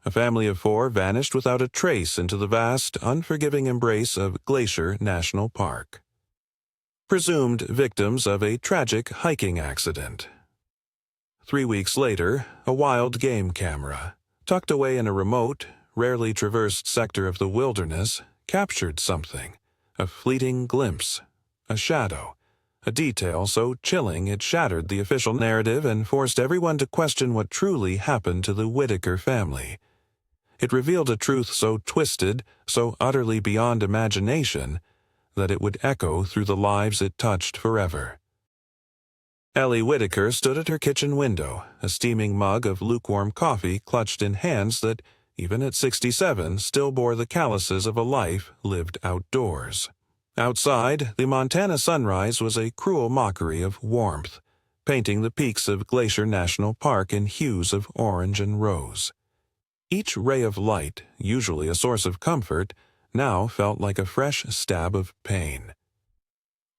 A family of 4 vanished without a trace into the vast, unforgiving embrace of Glacier National Park. Presumed victims of a tragic hiking accident. 3 weeks later, a wild game camera, tucked away in a remote, rarely traversed sector of the wilderness, captured something, a fleeting glimpse, a shadow, a detail so chilling it shattered the official narrative and forced everyone to question what truly happened to the Whitaker family. It revealed a truth so twisted, so utterly beyond imagination, that it would echo through the lives it touched forever. Ellie Whitaker stood at her kitchen window, a steaming mug of lukewarm coffee clutched in hands that, even at 67, still bore the calluses of a life lived outdoors. Outside, the Montana sunrise was a cruel mockery of warmth, painting the peaks of Glacier National Park in hues of orange and rose. Each ray of light, usually a source of comfort, now felt like a fresh stab of pain.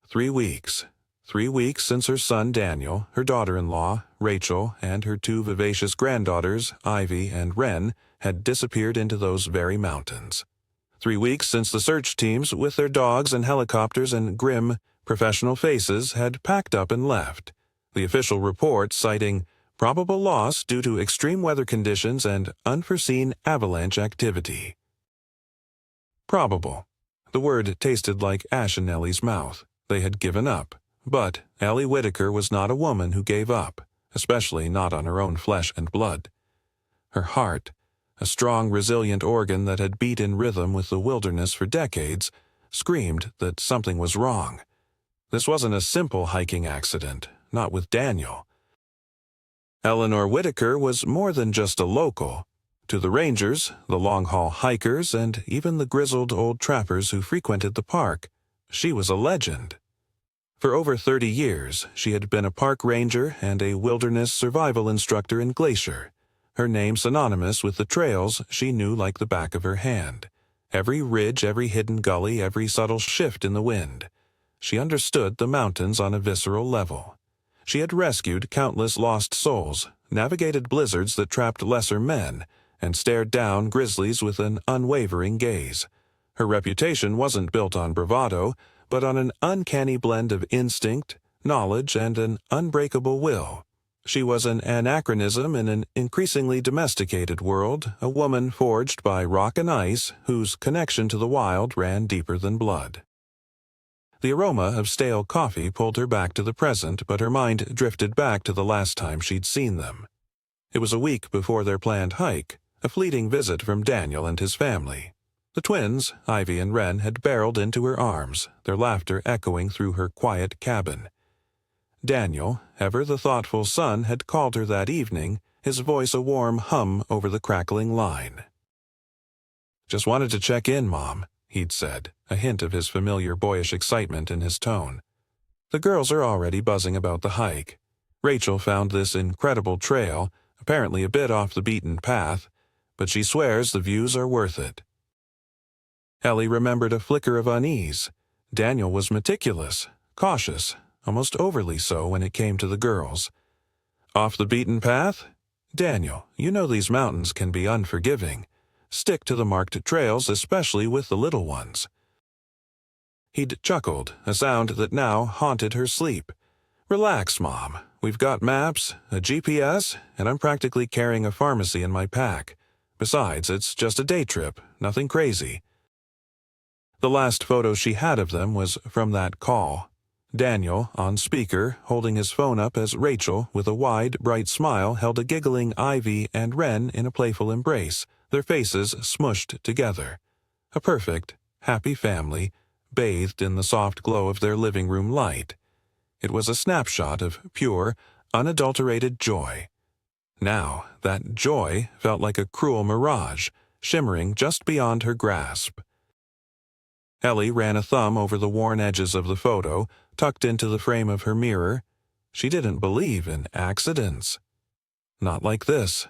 3 weeks. 3 weeks since her son Daniel, her daughter-in-law, Rachel, and her 2 vivacious granddaughters, Ivy and Wren, had disappeared into those very mountains. 3 weeks since the search teams, with their dogs and helicopters and grim, professional faces, had packed up and left, the official report citing probable loss due to extreme weather conditions and unforeseen avalanche activity. Probable. The word tasted like ash in Ellie's mouth. They had given up. But Ellie Whitaker was not a woman who gave up, especially not on her own flesh and blood. Her heart, a strong, resilient organ that had beat in rhythm with the wilderness for decades, screamed that something was wrong. This wasn't a simple hiking accident, not with Daniel. Eleanor Whitaker was more than just a local. To the rangers, the long-haul hikers, and even the grizzled old trappers who frequented the park, she was a legend. For over 30 years, she had been a park ranger and a wilderness survival instructor in Glacier, her name synonymous with the trails she knew like the back of her hand. Every ridge, every hidden gully, every subtle shift in the wind. She understood the mountains on a visceral level. She had rescued countless lost souls, navigated blizzards that trapped lesser men, and stared down grizzlies with an unwavering gaze. Her reputation wasn't built on bravado, but on an uncanny blend of instinct, knowledge, and an unbreakable will. She was an anachronism in an increasingly domesticated world, a woman forged by rock and ice whose connection to the wild ran deeper than blood. The aroma of stale coffee pulled her back to the present, but her mind drifted back to the last time she'd seen them. It was a week before their planned hike, a fleeting visit from Daniel and his family. The twins, Ivy and Wren, had barreled into her arms, their laughter echoing through her quiet cabin. Daniel, ever the thoughtful son, had called her that evening, his voice a warm hum over the crackling line. "Just wanted to check in, Mom," he'd said, a hint of his familiar boyish excitement in his tone. "The girls are already buzzing about the hike. Rachel found this incredible trail, apparently a bit off the beaten path, but she swears the views are worth it." Ellie remembered a flicker of unease. Daniel was meticulous, cautious, almost overly so when it came to the girls. "Off the beaten path? Daniel, you know these mountains can be unforgiving. Stick to the marked trails, especially with the little ones." He'd chuckled, a sound that now haunted her sleep. "Relax, Mom. We've got maps, a GPS, and I'm practically carrying a pharmacy in my pack. Besides, it's just a day trip, nothing crazy." The last photo she had of them was from that call. Daniel, on speaker, holding his phone up as Rachel, with a wide, bright smile, held a giggling Ivy and Wren in a playful embrace, their faces smushed together. A perfect, happy family, bathed in the soft glow of their living room light. It was a snapshot of pure, unadulterated joy. Now, that joy felt like a cruel mirage, shimmering just beyond her grasp. Ellie ran a thumb over the worn edges of the photo, tucked into the frame of her mirror. She didn't believe in accidents. Not like this.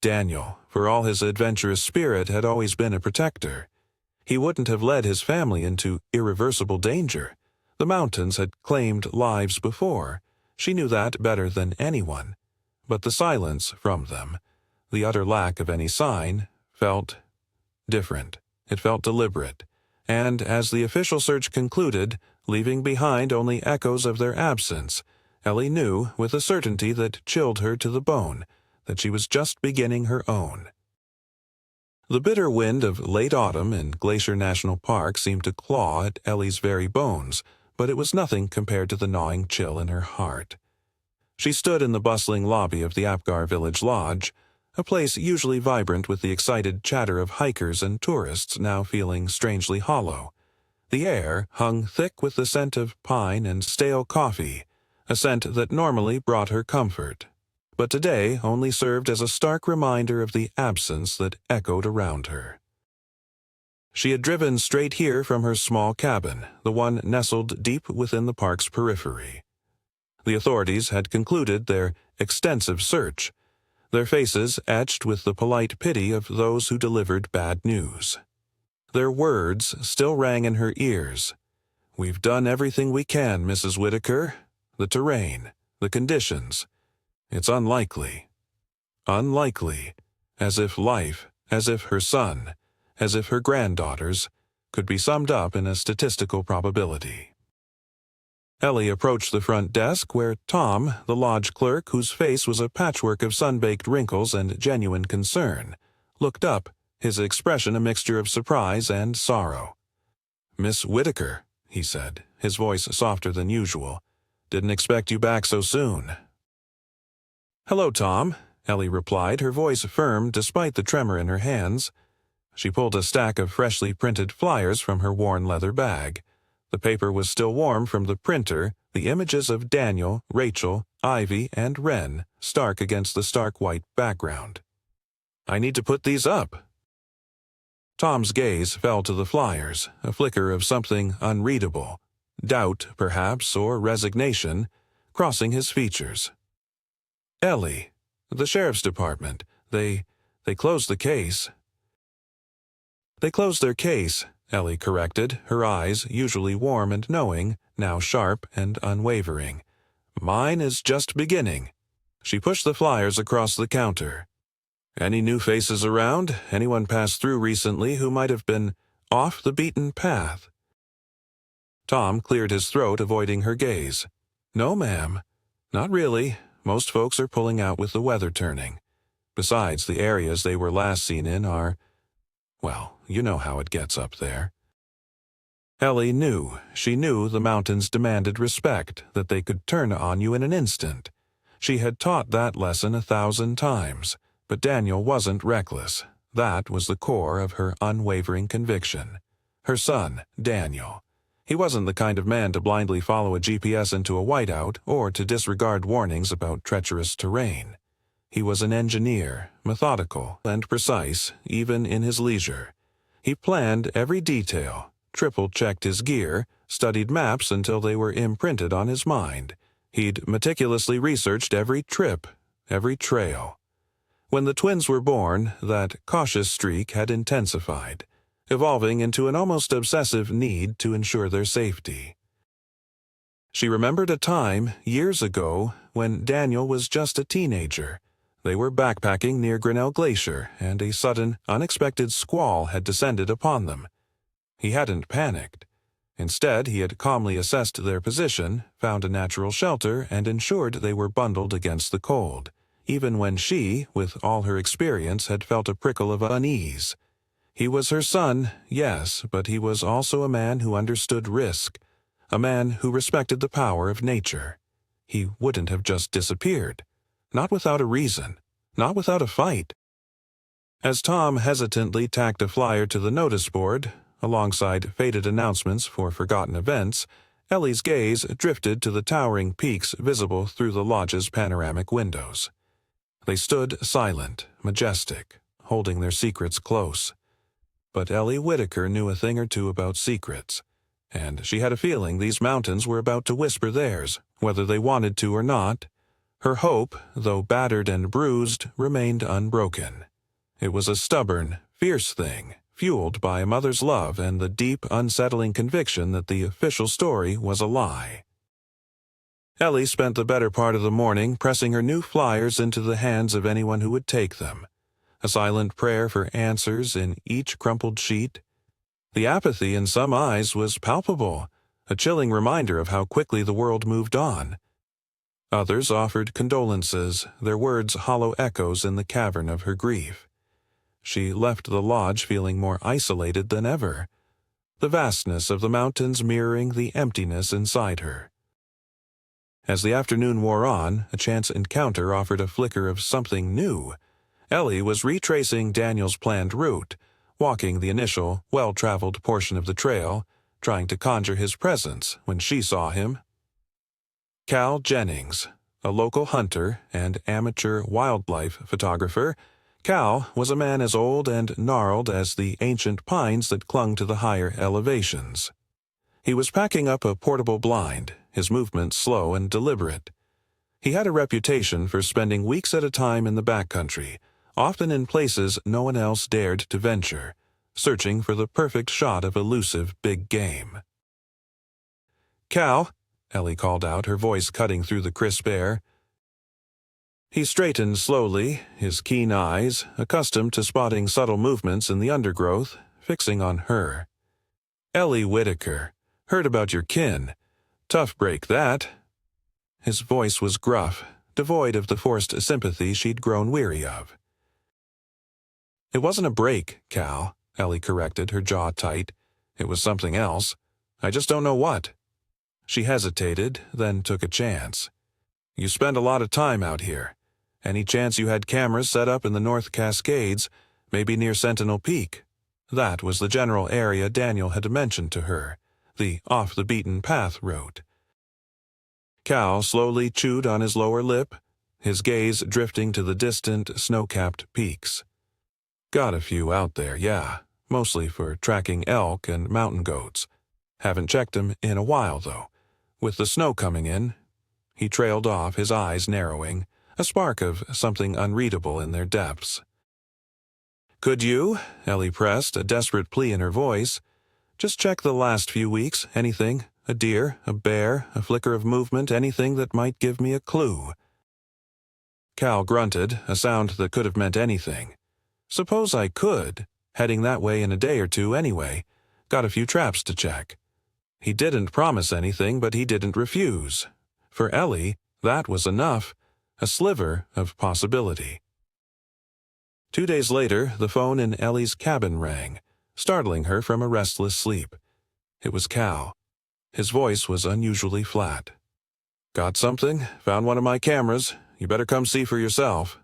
Daniel, for all his adventurous spirit, had always been a protector. He wouldn't have led his family into irreversible danger. The mountains had claimed lives before. She knew that better than anyone. But the silence from them, the utter lack of any sign, felt different. It felt deliberate. And as the official search concluded, leaving behind only echoes of their absence, Ellie knew, with a certainty that chilled her to the bone, that she was just beginning her own. The bitter wind of late autumn in Glacier National Park seemed to claw at Ellie's very bones, but it was nothing compared to the gnawing chill in her heart. She stood in the bustling lobby of the Apgar Village Lodge, a place usually vibrant with the excited chatter of hikers and tourists now feeling strangely hollow. The air hung thick with the scent of pine and stale coffee, a scent that normally brought her comfort, but today only served as a stark reminder of the absence that echoed around her. She had driven straight here from her small cabin, the one nestled deep within the park's periphery. The authorities had concluded their extensive search, their faces etched with the polite pity of those who delivered bad news. Their words still rang in her ears. "We've done everything we can, Mrs. Whitaker. The terrain, the conditions. It's unlikely." Unlikely, as if life, as if her son, as if her granddaughters, could be summed up in a statistical probability. Ellie approached the front desk where Tom, the lodge clerk whose face was a patchwork of sun-baked wrinkles and genuine concern, looked up, his expression a mixture of surprise and sorrow. "Miss Whitaker," he said, his voice softer than usual. "Didn't expect you back so soon." "Hello, Tom," Ellie replied, her voice firm despite the tremor in her hands. She pulled a stack of freshly printed flyers from her worn leather bag. The paper was still warm from the printer, the images of Daniel, Rachel, Ivy, and Wren stark against the stark white background. "I need to put these up." Tom's gaze fell to the flyers, a flicker of something unreadable, doubt, perhaps, or resignation, crossing his features. "Ellie, the sheriff's department, they closed the case." "They closed their case," Ellie corrected, her eyes, usually warm and knowing, now sharp and unwavering. "Mine is just beginning." She pushed the flyers across the counter. "Any new faces around? Anyone passed through recently who might have been off the beaten path?" Tom cleared his throat, avoiding her gaze. "No, ma'am. Not really. Most folks are pulling out with the weather turning. Besides, the areas they were last seen in are, well, you know how it gets up there." Ellie knew. She knew the mountains demanded respect, that they could turn on you in an instant. She had taught that lesson 1,000 times. But Daniel wasn't reckless. That was the core of her unwavering conviction. Her son, Daniel. He wasn't the kind of man to blindly follow a GPS into a whiteout or to disregard warnings about treacherous terrain. He was an engineer, methodical and precise, even in his leisure. He planned every detail, triple-checked his gear, studied maps until they were imprinted on his mind. He'd meticulously researched every trip, every trail. When the twins were born, that cautious streak had intensified, evolving into an almost obsessive need to ensure their safety. She remembered a time, years ago, when Daniel was just a teenager. They were backpacking near Grinnell Glacier, and a sudden, unexpected squall had descended upon them. He hadn't panicked. Instead, he had calmly assessed their position, found a natural shelter, and ensured they were bundled against the cold, even when she, with all her experience, had felt a prickle of unease. He was her son, yes, but he was also a man who understood risk, a man who respected the power of nature. He wouldn't have just disappeared. Not without a reason. Not without a fight. As Tom hesitantly tacked a flyer to the notice board, alongside faded announcements for forgotten events, Ellie's gaze drifted to the towering peaks visible through the lodge's panoramic windows. They stood silent, majestic, holding their secrets close. But Ellie Whitaker knew a thing or two about secrets, and she had a feeling these mountains were about to whisper theirs, whether they wanted to or not. Her hope, though battered and bruised, remained unbroken. It was a stubborn, fierce thing, fueled by a mother's love and the deep, unsettling conviction that the official story was a lie. Ellie spent the better part of the morning pressing her new flyers into the hands of anyone who would take them. a silent prayer for answers in each crumpled sheet. The apathy in some eyes was palpable, a chilling reminder of how quickly the world moved on. Others offered condolences, their words hollow echoes in the cavern of her grief. She left the lodge feeling more isolated than ever, the vastness of the mountains mirroring the emptiness inside her. As the afternoon wore on, a chance encounter offered a flicker of something new. Ellie was retracing Daniel's planned route, walking the initial, well-traveled portion of the trail, trying to conjure his presence when she saw him. Cal Jennings, a local hunter and amateur wildlife photographer, Cal was a man as old and gnarled as the ancient pines that clung to the higher elevations. He was packing up a portable blind, his movements slow and deliberate. He had a reputation for spending weeks at a time in the backcountry, often in places no one else dared to venture, searching for the perfect shot of elusive big game. "Cal," Ellie called out, her voice cutting through the crisp air. He straightened slowly, his keen eyes, accustomed to spotting subtle movements in the undergrowth, fixing on her. "Ellie Whitaker. Heard about your kin. Tough break, that." His voice was gruff, devoid of the forced sympathy she'd grown weary of. "It wasn't a break, Cal," Ellie corrected, her jaw tight. "It was something else. I just don't know what." She hesitated, then took a chance. "You spend a lot of time out here. Any chance you had cameras set up in the North Cascades, maybe near Sentinel Peak?" That was the general area Daniel had mentioned to her, the off-the-beaten-path route. Cal slowly chewed on his lower lip, his gaze drifting to the distant, snow-capped peaks. "Got a few out there, yeah, mostly for tracking elk and mountain goats. Haven't checked them in a while, though. With the snow coming in," he trailed off, his eyes narrowing, a spark of something unreadable in their depths. "Could you?" Ellie pressed, a desperate plea in her voice. "Just check the last few weeks, anything, a deer, a bear, a flicker of movement, anything that might give me a clue." Cal grunted, a sound that could have meant anything. "Suppose I could. Heading that way in a day or two anyway. Got a few traps to check." He didn't promise anything, but he didn't refuse. For Ellie, that was enough, a sliver of possibility. 2 days later, the phone in Ellie's cabin rang, startling her from a restless sleep. It was Cal. His voice was unusually flat. "Got something? Found one of my cameras. You better come see for yourself."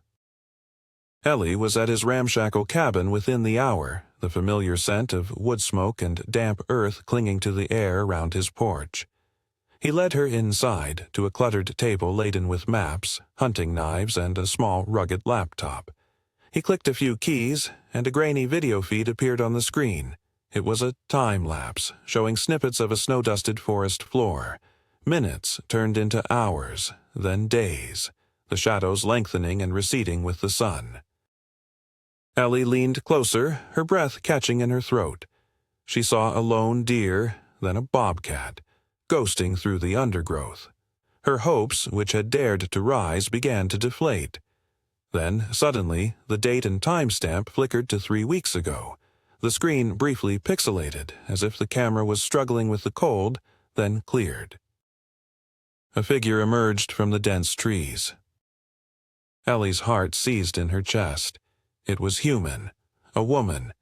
Ellie was at his ramshackle cabin within the hour, the familiar scent of wood smoke and damp earth clinging to the air around his porch. He led her inside to a cluttered table laden with maps, hunting knives, and a small, rugged laptop. He clicked a few keys, and a grainy video feed appeared on the screen. It was a time-lapse, showing snippets of a snow-dusted forest floor. Minutes turned into hours, then days, the shadows lengthening and receding with the sun. Ellie leaned closer, her breath catching in her throat. She saw a lone deer, then a bobcat, ghosting through the undergrowth. Her hopes, which had dared to rise, began to deflate. Then, suddenly, the date and timestamp flickered to 3 weeks ago. The screen briefly pixelated, as if the camera was struggling with the cold, then cleared. A figure emerged from the dense trees. Ellie's heart seized in her chest. It was human, a woman,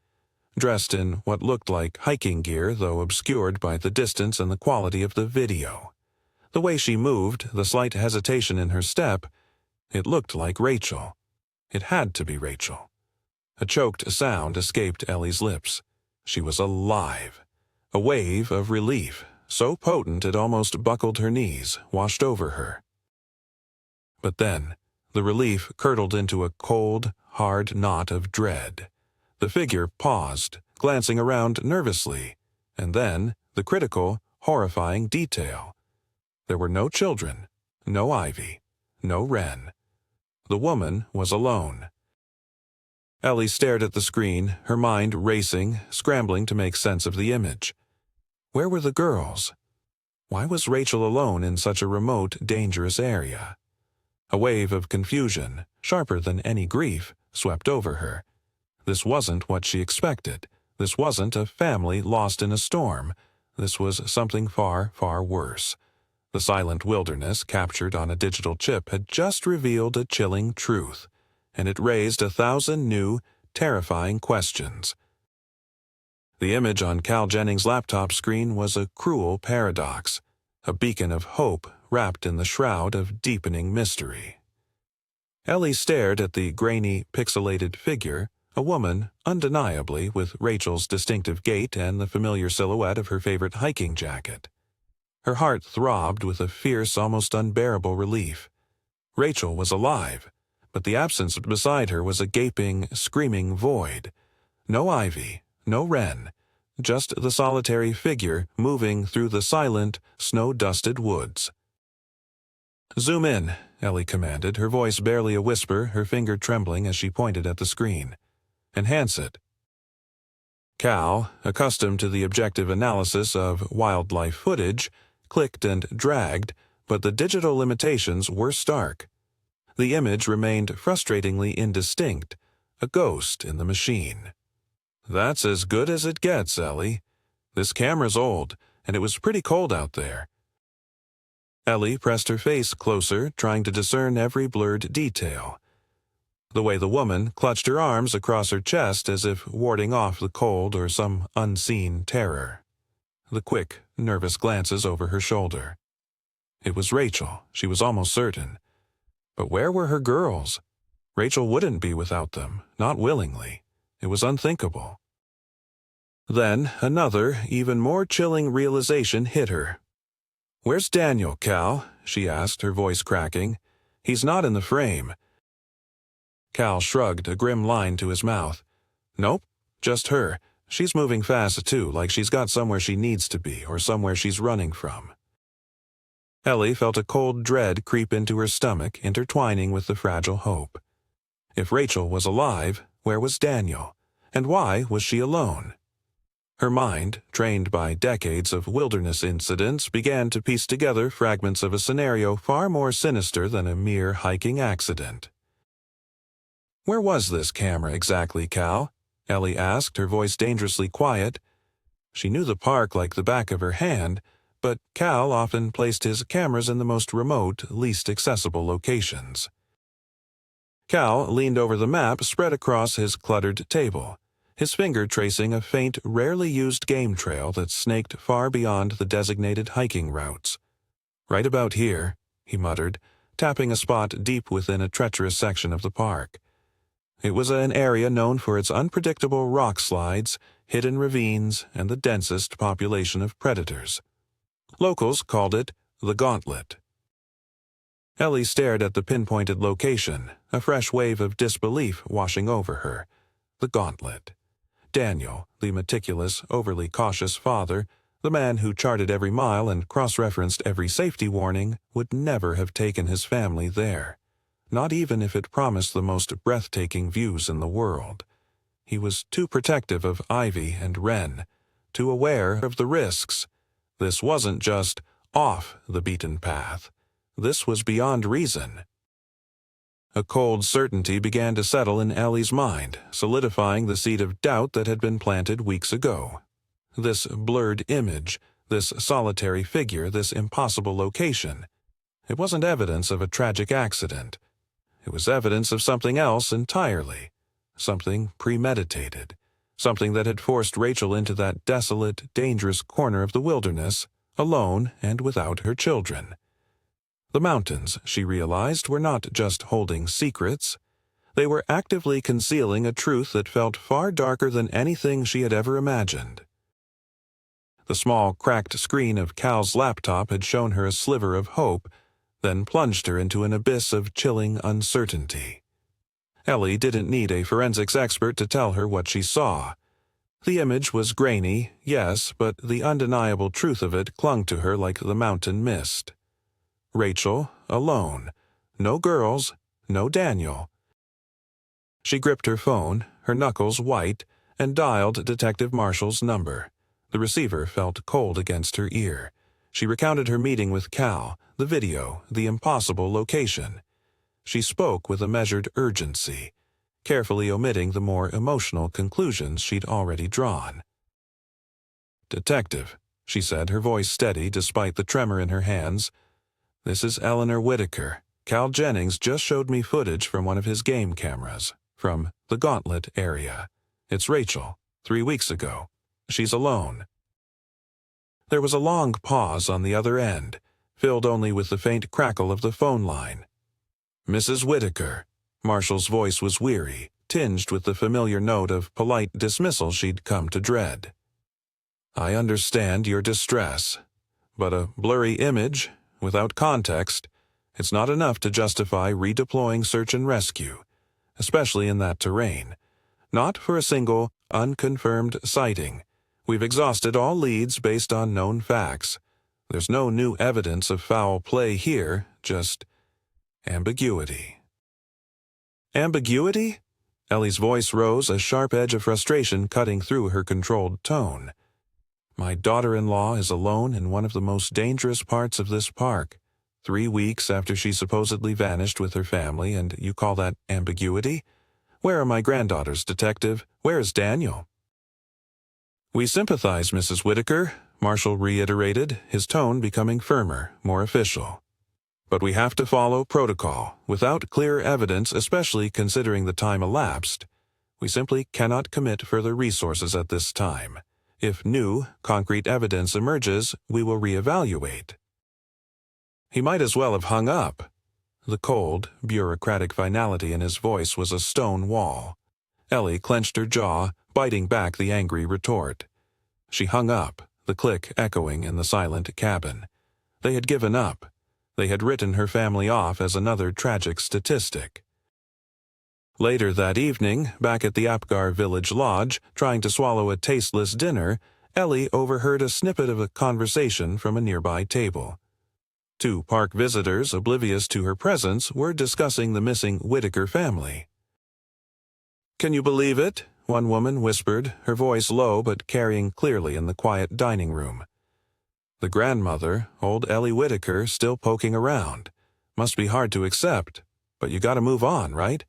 dressed in what looked like hiking gear, though obscured by the distance and the quality of the video. The way she moved, the slight hesitation in her step, it looked like Rachel. It had to be Rachel. A choked sound escaped Ellie's lips. She was alive. A wave of relief, so potent it almost buckled her knees, washed over her. But then, the relief curdled into a cold, hard knot of dread. The figure paused, glancing around nervously, and then the critical, horrifying detail. There were no children, no Ivy, no Wren. The woman was alone. Ellie stared at the screen, her mind racing, scrambling to make sense of the image. Where were the girls? Why was Rachel alone in such a remote, dangerous area? A wave of confusion, sharper than any grief, swept over her. This wasn't what she expected. This wasn't a family lost in a storm. This was something far, far worse. The silent wilderness captured on a digital chip had just revealed a chilling truth, and it raised 1,000 new, terrifying questions. The image on Cal Jennings' laptop screen was a cruel paradox, a beacon of hope wrapped in the shroud of deepening mystery. Ellie stared at the grainy, pixelated figure, a woman, undeniably, with Rachel's distinctive gait and the familiar silhouette of her favorite hiking jacket. Her heart throbbed with a fierce, almost unbearable relief. Rachel was alive, but the absence beside her was a gaping, screaming void. No Ivy, no Wren, just the solitary figure moving through the silent, snow-dusted woods. "Zoom in," Ellie commanded, her voice barely a whisper, her finger trembling as she pointed at the screen. "Enhance it." Cal, accustomed to the objective analysis of wildlife footage, clicked and dragged, but the digital limitations were stark. The image remained frustratingly indistinct, a ghost in the machine. "That's as good as it gets, Ellie. This camera's old, and it was pretty cold out there." Ellie pressed her face closer, trying to discern every blurred detail. The way the woman clutched her arms across her chest as if warding off the cold or some unseen terror. The quick, nervous glances over her shoulder. It was Rachel, she was almost certain. But where were her girls? Rachel wouldn't be without them, not willingly. It was unthinkable. Then another, even more chilling realization hit her. "Where's Daniel, Cal?" she asked, her voice cracking. "He's not in the frame." Cal shrugged, a grim line to his mouth. "Nope, just her. She's moving fast, too, like she's got somewhere she needs to be, or somewhere she's running from." Ellie felt a cold dread creep into her stomach, intertwining with the fragile hope. If Rachel was alive, where was Daniel? And why was she alone? Her mind, trained by decades of wilderness incidents, began to piece together fragments of a scenario far more sinister than a mere hiking accident. "Where was this camera exactly, Cal?" Ellie asked, her voice dangerously quiet. She knew the park like the back of her hand, but Cal often placed his cameras in the most remote, least accessible locations. Cal leaned over the map spread across his cluttered table, his finger tracing a faint, rarely used game trail that snaked far beyond the designated hiking routes. "Right about here," he muttered, tapping a spot deep within a treacherous section of the park. It was an area known for its unpredictable rock slides, hidden ravines, and the densest population of predators. Locals called it the Gauntlet. Ellie stared at the pinpointed location, a fresh wave of disbelief washing over her. The Gauntlet. Daniel, the meticulous, overly cautious father, the man who charted every mile and cross-referenced every safety warning, would never have taken his family there. Not even if it promised the most breathtaking views in the world. He was too protective of Ivy and Wren, too aware of the risks. This wasn't just off the beaten path. This was beyond reason. A cold certainty began to settle in Ellie's mind, solidifying the seed of doubt that had been planted weeks ago. This blurred image, this solitary figure, this impossible location. It wasn't evidence of a tragic accident. It was evidence of something else entirely, something premeditated, something that had forced Rachel into that desolate, dangerous corner of the wilderness, alone and without her children. The mountains, she realized, were not just holding secrets. They were actively concealing a truth that felt far darker than anything she had ever imagined. The small, cracked screen of Cal's laptop had shown her a sliver of hope, then plunged her into an abyss of chilling uncertainty. Ellie didn't need a forensics expert to tell her what she saw. The image was grainy, yes, but the undeniable truth of it clung to her like the mountain mist. Rachel, alone. No girls, no Daniel. She gripped her phone, her knuckles white, and dialed Detective Marshall's number. The receiver felt cold against her ear. She recounted her meeting with Cal, the video, the impossible location. She spoke with a measured urgency. carefully omitting the more emotional conclusions she'd already drawn. "Detective," she said, her voice steady despite the tremor in her hands. "This is Eleanor Whitaker. Cal Jennings just showed me footage from one of his game cameras, from the Gauntlet area. It's Rachel, 3 weeks ago. She's alone." There was a long pause on the other end, filled only with the faint crackle of the phone line. "Mrs. Whitaker." Marshall's voice was weary, tinged with the familiar note of polite dismissal she'd come to dread. "I understand your distress, but a blurry image, without context, it's not enough to justify redeploying search and rescue, especially in that terrain. Not for a single, unconfirmed sighting. We've exhausted all leads based on known facts. There's no new evidence of foul play here, just ambiguity." "Ambiguity?" Ellie's voice rose, a sharp edge of frustration cutting through her controlled tone. "My daughter-in-law is alone in one of the most dangerous parts of this park, 3 weeks after she supposedly vanished with her family, and you call that ambiguity? Where are my granddaughters, Detective? Where is Daniel?" "We sympathize, Mrs. Whitaker," Marshall reiterated, his tone becoming firmer, more official. "But we have to follow protocol. Without clear evidence, especially considering the time elapsed, we simply cannot commit further resources at this time. If new, concrete evidence emerges, we will reevaluate." He might as well have hung up. The cold, bureaucratic finality in his voice was a stone wall. Ellie clenched her jaw, biting back the angry retort. She hung up, the click echoing in the silent cabin. They had given up. They had written her family off as another tragic statistic. Later that evening, back at the Apgar Village Lodge, trying to swallow a tasteless dinner, Ellie overheard a snippet of a conversation from a nearby table. 2 park visitors, oblivious to her presence, were discussing the missing Whitaker family. "Can you believe it?" one woman whispered, her voice low but carrying clearly in the quiet dining room. "The grandmother, old Ellie Whitaker, still poking around. Must be hard to accept, but you gotta move on, right?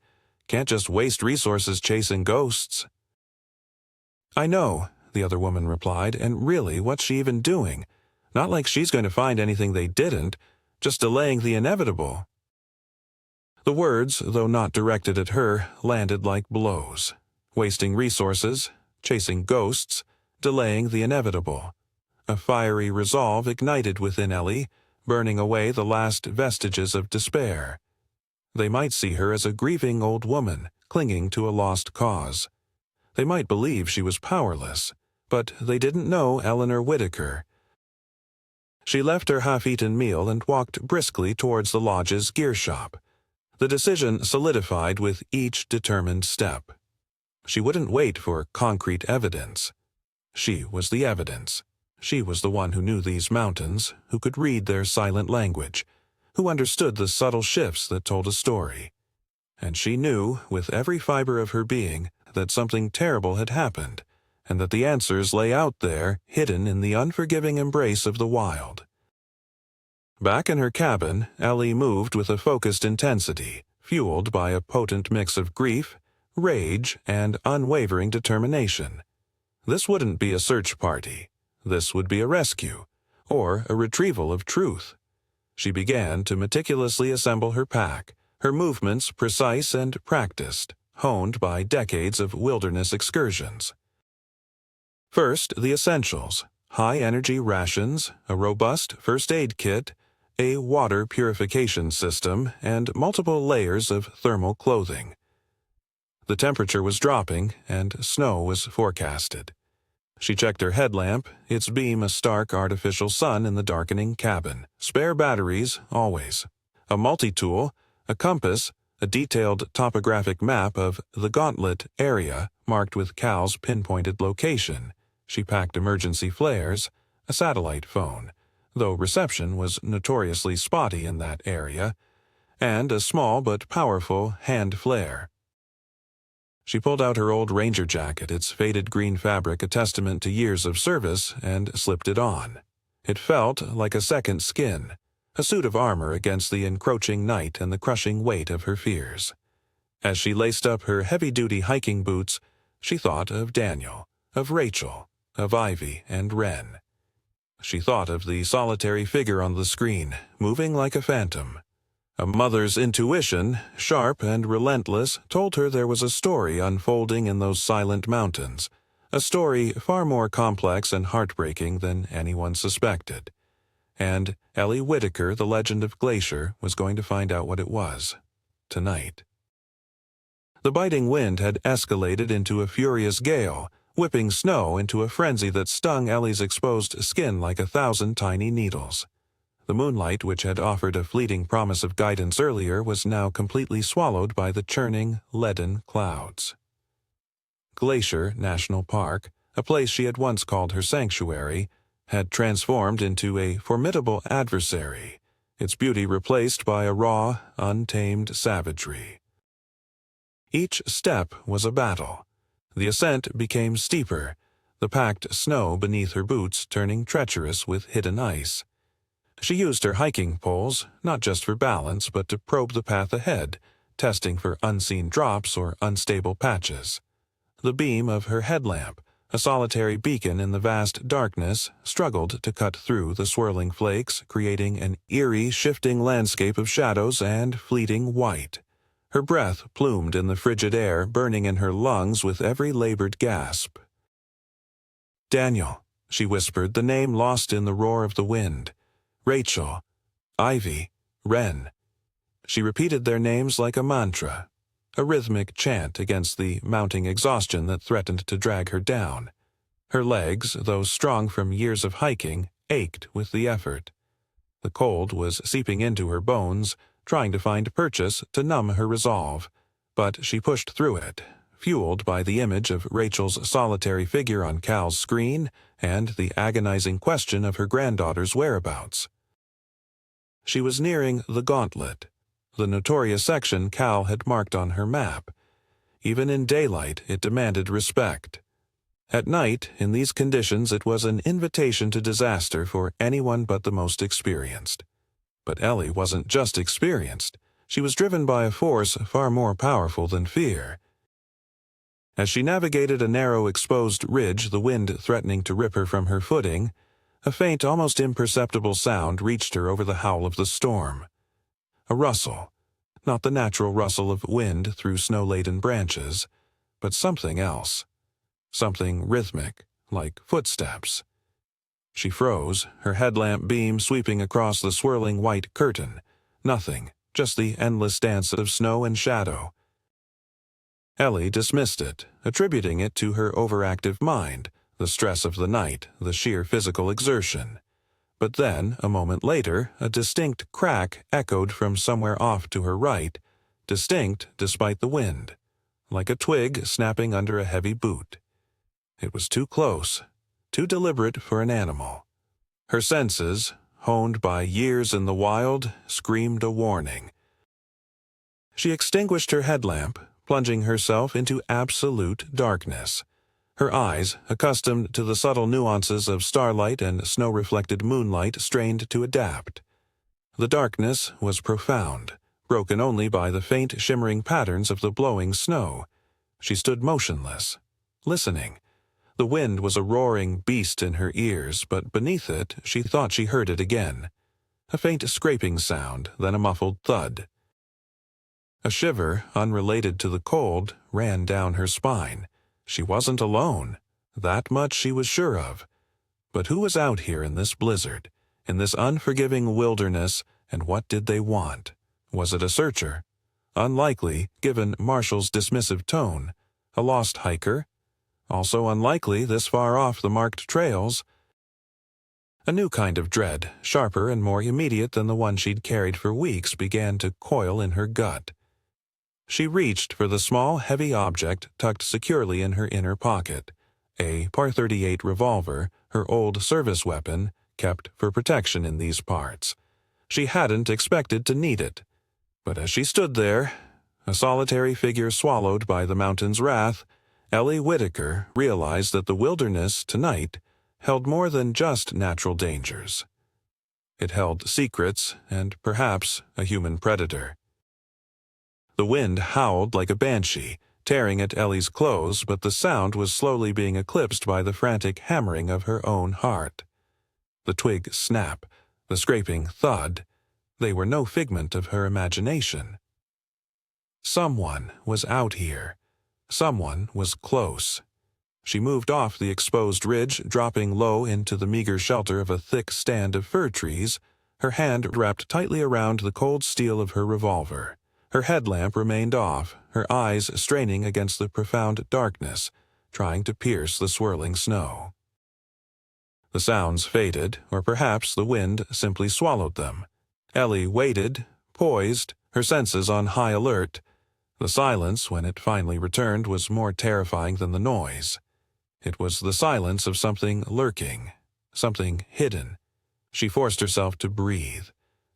Can't just waste resources chasing ghosts." "I know," the other woman replied, "and really, what's she even doing? Not like she's going to find anything they didn't, just delaying the inevitable." The words, though not directed at her, landed like blows. Wasting resources, chasing ghosts, delaying the inevitable. A fiery resolve ignited within Ellie, burning away the last vestiges of despair. They might see her as a grieving old woman, clinging to a lost cause. They might believe she was powerless, but they didn't know Eleanor Whitaker. She left her half-eaten meal and walked briskly towards the lodge's gear shop. The decision solidified with each determined step. She wouldn't wait for concrete evidence. She was the evidence. She was the one who knew these mountains, who could read their silent language, who understood the subtle shifts that told a story. And she knew, with every fiber of her being, that something terrible had happened, and that the answers lay out there, hidden in the unforgiving embrace of the wild. Back in her cabin, Ellie moved with a focused intensity, fueled by a potent mix of grief, rage, and unwavering determination. This wouldn't be a search party. This would be a rescue, or a retrieval of truth. She began to meticulously assemble her pack, her movements precise and practiced, honed by decades of wilderness excursions. First, the essentials: high-energy rations, a robust first aid kit, a water purification system, and multiple layers of thermal clothing. The temperature was dropping, and snow was forecasted. She checked her headlamp, its beam a stark artificial sun in the darkening cabin. Spare batteries, always. A multi-tool, a compass, a detailed topographic map of the Gauntlet area marked with Cal's pinpointed location. She packed emergency flares, a satellite phone, though reception was notoriously spotty in that area, and a small but powerful hand flare. She pulled out her old ranger jacket, its faded green fabric a testament to years of service, and slipped it on. It felt like a second skin, a suit of armor against the encroaching night and the crushing weight of her fears. As she laced up her heavy-duty hiking boots, she thought of Daniel, of Rachel, of Ivy and Wren. She thought of the solitary figure on the screen, moving like a phantom. A mother's intuition, sharp and relentless, told her there was a story unfolding in those silent mountains, a story far more complex and heartbreaking than anyone suspected. And Ellie Whitaker, the legend of Glacier, was going to find out what it was, tonight. The biting wind had escalated into a furious gale, whipping snow into a frenzy that stung Ellie's exposed skin like 1,000 tiny needles. The moonlight, which had offered a fleeting promise of guidance earlier, was now completely swallowed by the churning, leaden clouds. Glacier National Park, a place she had once called her sanctuary, had transformed into a formidable adversary, its beauty replaced by a raw, untamed savagery. Each step was a battle. The ascent became steeper, the packed snow beneath her boots turning treacherous with hidden ice. She used her hiking poles, not just for balance, but to probe the path ahead, testing for unseen drops or unstable patches. The beam of her headlamp, a solitary beacon in the vast darkness, struggled to cut through the swirling flakes, creating an eerie, shifting landscape of shadows and fleeting white. Her breath plumed in the frigid air, burning in her lungs with every labored gasp. "Daniel," she whispered, the name lost in the roar of the wind. "Rachel, Ivy, Wren." She repeated their names like a mantra, a rhythmic chant against the mounting exhaustion that threatened to drag her down. Her legs, though strong from years of hiking, ached with the effort. The cold was seeping into her bones, trying to find purchase to numb her resolve, but she pushed through it, fueled by the image of Rachel's solitary figure on Cal's screen and the agonizing question of her granddaughter's whereabouts. She was nearing the Gauntlet, the notorious section Cal had marked on her map. Even in daylight, it demanded respect. At night, in these conditions, it was an invitation to disaster for anyone but the most experienced. But Ellie wasn't just experienced. She was driven by a force far more powerful than fear. As she navigated a narrow exposed ridge, the wind threatening to rip her from her footing, a faint, almost imperceptible sound reached her over the howl of the storm. A rustle, not the natural rustle of wind through snow-laden branches, but something else, something rhythmic, like footsteps. She froze, her headlamp beam sweeping across the swirling white curtain. Nothing, just the endless dance of snow and shadow. Ellie dismissed it, attributing it to her overactive mind, the stress of the night, the sheer physical exertion. But then, a moment later, a distinct crack echoed from somewhere off to her right, distinct despite the wind, like a twig snapping under a heavy boot. It was too close, too deliberate for an animal. Her senses, honed by years in the wild, screamed a warning. She extinguished her headlamp, plunging herself into absolute darkness. Her eyes, accustomed to the subtle nuances of starlight and snow-reflected moonlight, strained to adapt. The darkness was profound, broken only by the faint shimmering patterns of the blowing snow. She stood motionless, listening. The wind was a roaring beast in her ears, but beneath it she thought she heard it again. A faint scraping sound, then a muffled thud. A shiver, unrelated to the cold, ran down her spine. She wasn't alone. That much she was sure of. But who was out here in this blizzard, in this unforgiving wilderness, and what did they want? Was it a searcher? Unlikely, given Marshall's dismissive tone. A lost hiker? Also unlikely this far off the marked trails. A new kind of dread, sharper and more immediate than the one she'd carried for weeks, began to coil in her gut. She reached for the small, heavy object tucked securely in her inner pocket, a .38 revolver, her old service weapon, kept for protection in these parts. She hadn't expected to need it. But as she stood there, a solitary figure swallowed by the mountain's wrath, Ellie Whitaker realized that the wilderness tonight held more than just natural dangers. It held secrets and perhaps a human predator. The wind howled like a banshee, tearing at Ellie's clothes, but the sound was slowly being eclipsed by the frantic hammering of her own heart. The twig snap, the scraping thud, they were no figment of her imagination. Someone was out here. Someone was close. She moved off the exposed ridge, dropping low into the meager shelter of a thick stand of fir trees, her hand wrapped tightly around the cold steel of her revolver. Her headlamp remained off, her eyes straining against the profound darkness, trying to pierce the swirling snow. The sounds faded, or perhaps the wind simply swallowed them. Ellie waited, poised, her senses on high alert. The silence, when it finally returned, was more terrifying than the noise. It was the silence of something lurking, something hidden. She forced herself to breathe,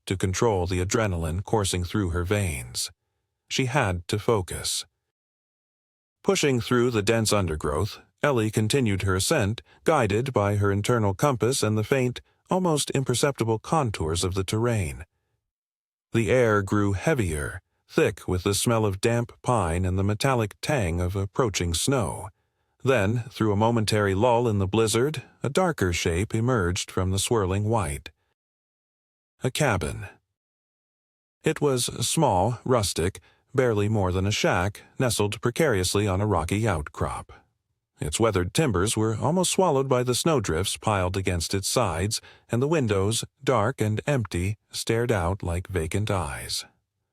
to control the adrenaline coursing through her veins. She had to focus. Pushing through the dense undergrowth, Ellie continued her ascent, guided by her internal compass and the faint, almost imperceptible contours of the terrain. The air grew heavier, thick with the smell of damp pine and the metallic tang of approaching snow. Then, through a momentary lull in the blizzard, a darker shape emerged from the swirling white. A cabin. It was small, rustic, barely more than a shack, nestled precariously on a rocky outcrop. Its weathered timbers were almost swallowed by the snowdrifts piled against its sides, and the windows, dark and empty, stared out like vacant eyes.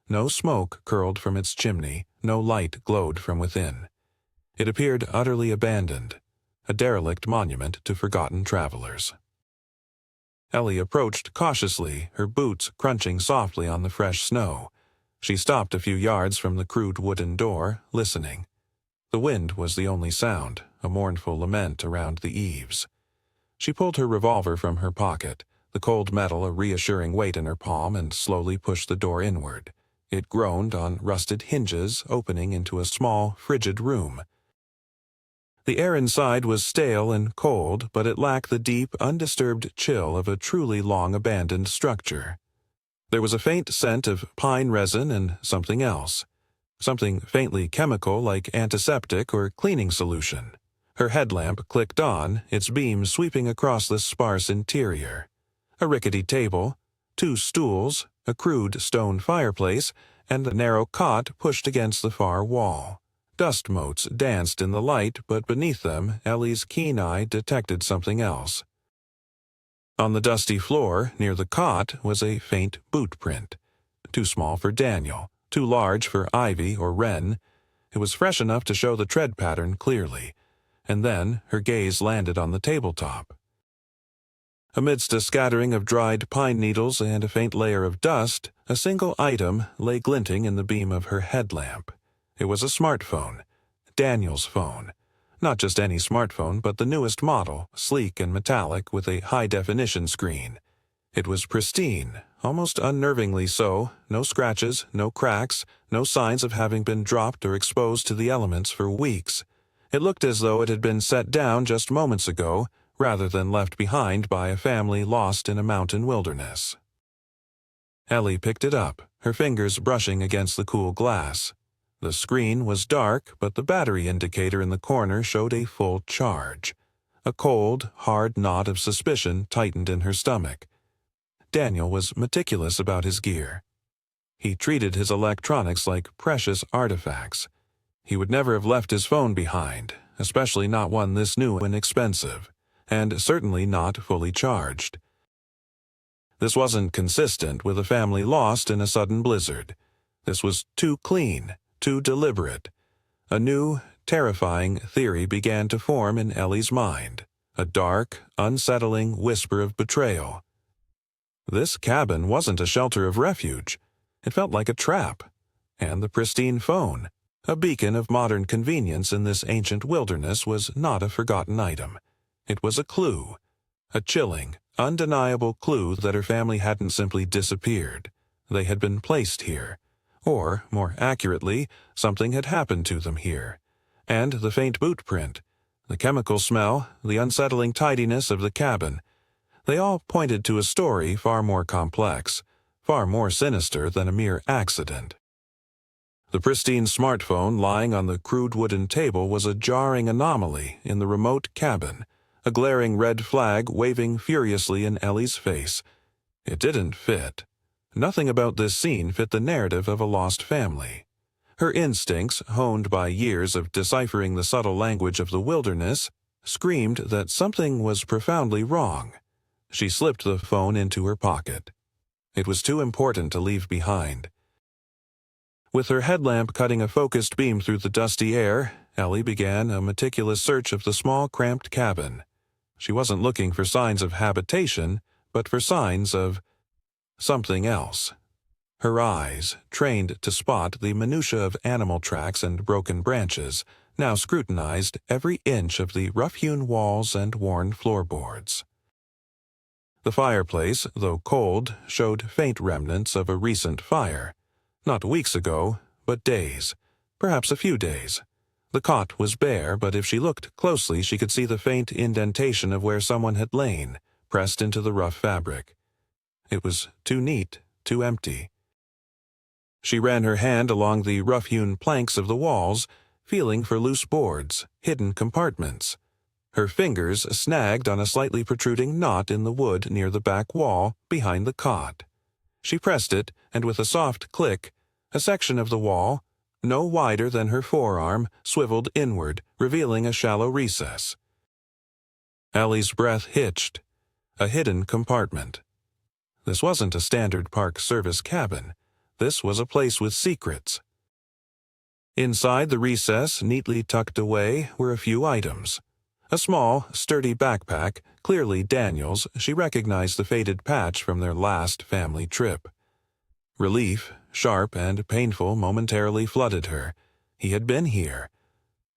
No smoke curled from its chimney, no light glowed from within. It appeared utterly abandoned, a derelict monument to forgotten travelers. Ellie approached cautiously, her boots crunching softly on the fresh snow. She stopped a few yards from the crude wooden door, listening. The wind was the only sound, a mournful lament around the eaves. She pulled her revolver from her pocket, the cold metal a reassuring weight in her palm, and slowly pushed the door inward. It groaned on rusted hinges, opening into a small, frigid room. The air inside was stale and cold, but it lacked the deep, undisturbed chill of a truly long-abandoned structure. There was a faint scent of pine resin and something else. Something faintly chemical like antiseptic or cleaning solution. Her headlamp clicked on, its beam sweeping across the sparse interior. A rickety table, 2 stools, a crude stone fireplace, and a narrow cot pushed against the far wall. Dust motes danced in the light, but beneath them, Ellie's keen eye detected something else. On the dusty floor, near the cot, was a faint boot print. Too small for Daniel, too large for Ivy or Wren. It was fresh enough to show the tread pattern clearly, and then her gaze landed on the tabletop. Amidst a scattering of dried pine needles and a faint layer of dust, a single item lay glinting in the beam of her headlamp. It was a smartphone, Daniel's phone. Not just any smartphone, but the newest model, sleek and metallic with a high-definition screen. It was pristine, almost unnervingly so, no scratches, no cracks, no signs of having been dropped or exposed to the elements for weeks. It looked as though it had been set down just moments ago, rather than left behind by a family lost in a mountain wilderness. Ellie picked it up, her fingers brushing against the cool glass. The screen was dark, but the battery indicator in the corner showed a full charge. A cold, hard knot of suspicion tightened in her stomach. Daniel was meticulous about his gear. He treated his electronics like precious artifacts. He would never have left his phone behind, especially not one this new and expensive, and certainly not fully charged. This wasn't consistent with a family lost in a sudden blizzard. This was too clean, too deliberate. A new, terrifying theory began to form in Ellie's mind, a dark, unsettling whisper of betrayal. This cabin wasn't a shelter of refuge. It felt like a trap. And the pristine phone, a beacon of modern convenience in this ancient wilderness, was not a forgotten item. It was a clue, a chilling, undeniable clue that her family hadn't simply disappeared. They had been placed here. Or, more accurately, something had happened to them here. And the faint boot print, the chemical smell, the unsettling tidiness of the cabin, they all pointed to a story far more complex, far more sinister than a mere accident. The pristine smartphone lying on the crude wooden table was a jarring anomaly in the remote cabin, a glaring red flag waving furiously in Ellie's face. It didn't fit. Nothing about this scene fit the narrative of a lost family. Her instincts, honed by years of deciphering the subtle language of the wilderness, screamed that something was profoundly wrong. She slipped the phone into her pocket. It was too important to leave behind. With her headlamp cutting a focused beam through the dusty air, Ellie began a meticulous search of the small, cramped cabin. She wasn't looking for signs of habitation, but for signs of something else. Her eyes, trained to spot the minutiae of animal tracks and broken branches, now scrutinized every inch of the rough-hewn walls and worn floorboards. The fireplace, though cold, showed faint remnants of a recent fire. Not weeks ago, but days, perhaps a few days. The cot was bare, but if she looked closely she could see the faint indentation of where someone had lain, pressed into the rough fabric. It was too neat, too empty. She ran her hand along the rough-hewn planks of the walls, feeling for loose boards, hidden compartments. Her fingers snagged on a slightly protruding knot in the wood near the back wall, behind the cot. She pressed it, and with a soft click, a section of the wall, no wider than her forearm, swiveled inward, revealing a shallow recess. Ellie's breath hitched. A hidden compartment. This wasn't a standard Park Service cabin. This was a place with secrets. Inside the recess, neatly tucked away, were a few items. A small, sturdy backpack, clearly Daniel's. She recognized the faded patch from their last family trip. Relief, sharp and painful, momentarily flooded her. He had been here.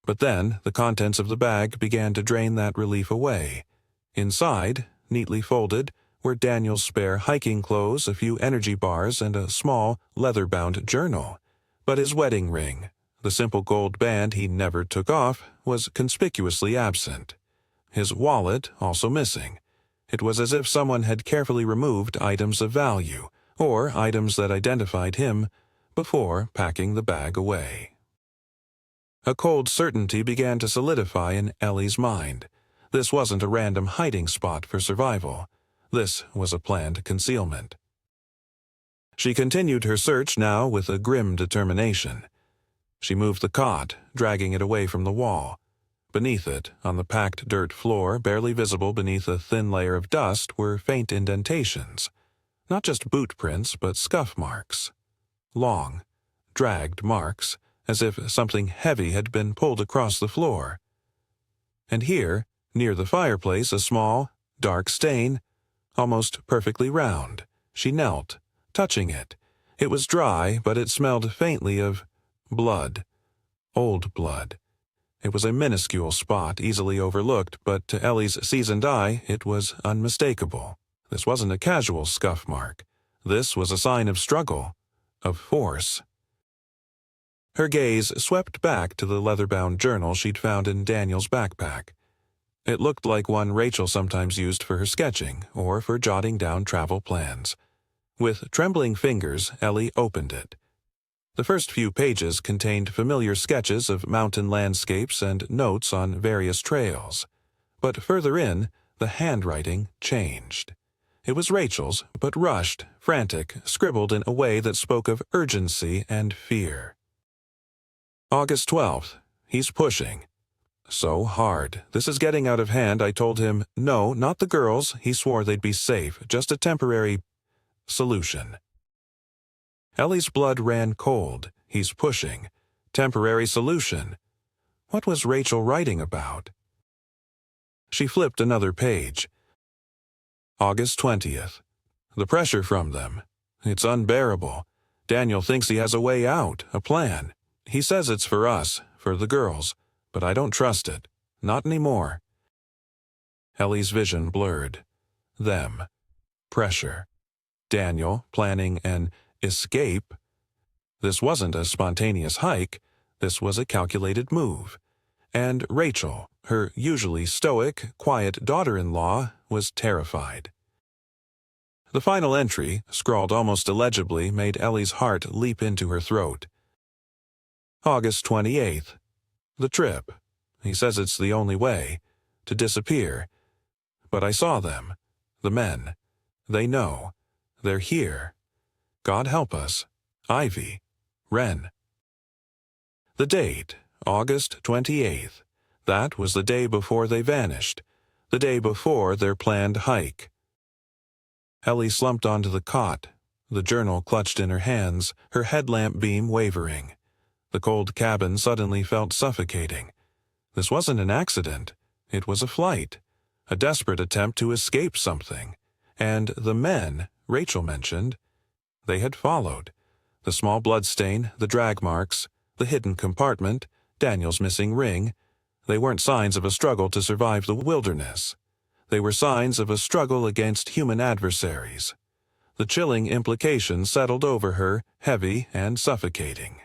But then the contents of the bag began to drain that relief away. Inside, neatly folded, were Daniel's spare hiking clothes, a few energy bars, and a small, leather-bound journal. But his wedding ring, the simple gold band he never took off, was conspicuously absent. His wallet also missing. It was as if someone had carefully removed items of value, or items that identified him, before packing the bag away. A cold certainty began to solidify in Ellie's mind. This wasn't a random hiding spot for survival. This was a planned concealment. She continued her search now with a grim determination. She moved the cot, dragging it away from the wall. Beneath it, on the packed dirt floor, barely visible beneath a thin layer of dust, were faint indentations. Not just boot prints, but scuff marks. Long, dragged marks, as if something heavy had been pulled across the floor. And here, near the fireplace, a small, dark stain, almost perfectly round. She knelt, touching it. It was dry, but it smelled faintly of blood. Old blood. It was a minuscule spot, easily overlooked, but to Ellie's seasoned eye it was unmistakable. This wasn't a casual scuff mark. This was a sign of struggle, of force. Her gaze swept back to the leather-bound journal she'd found in Daniel's backpack. It looked like one Rachel sometimes used for her sketching or for jotting down travel plans. With trembling fingers, Ellie opened it. The first few pages contained familiar sketches of mountain landscapes and notes on various trails. But further in, the handwriting changed. It was Rachel's, but rushed, frantic, scribbled in a way that spoke of urgency and fear. August 12th. He's pushing. So hard. This is getting out of hand. I told him, no, not the girls. He swore they'd be safe. Just a temporary solution. Ellie's blood ran cold. He's pushing. Temporary solution. What was Rachel writing about? She flipped another page. August 20th. The pressure from them. It's unbearable. Daniel thinks he has a way out, a plan. He says it's for us, for the girls, but I don't trust it. Not anymore. Ellie's vision blurred. Them. Pressure. Daniel planning an escape. This wasn't a spontaneous hike. This was a calculated move. And Rachel, her usually stoic, quiet daughter-in-law, was terrified. The final entry, scrawled almost illegibly, made Ellie's heart leap into her throat. August 28th. The trip. He says it's the only way. To disappear. But I saw them. The men. They know. They're here. God help us. Ivy. Wren. The date. August 28th. That was the day before they vanished. The day before their planned hike. Ellie slumped onto the cot, the journal clutched in her hands, her headlamp beam wavering. The cold cabin suddenly felt suffocating. This wasn't an accident. It was a flight, a desperate attempt to escape something. And the men, Rachel mentioned, they had followed. The small bloodstain, the drag marks, the hidden compartment, Daniel's missing ring, they weren't signs of a struggle to survive the wilderness. They were signs of a struggle against human adversaries. The chilling implications settled over her, heavy and suffocating.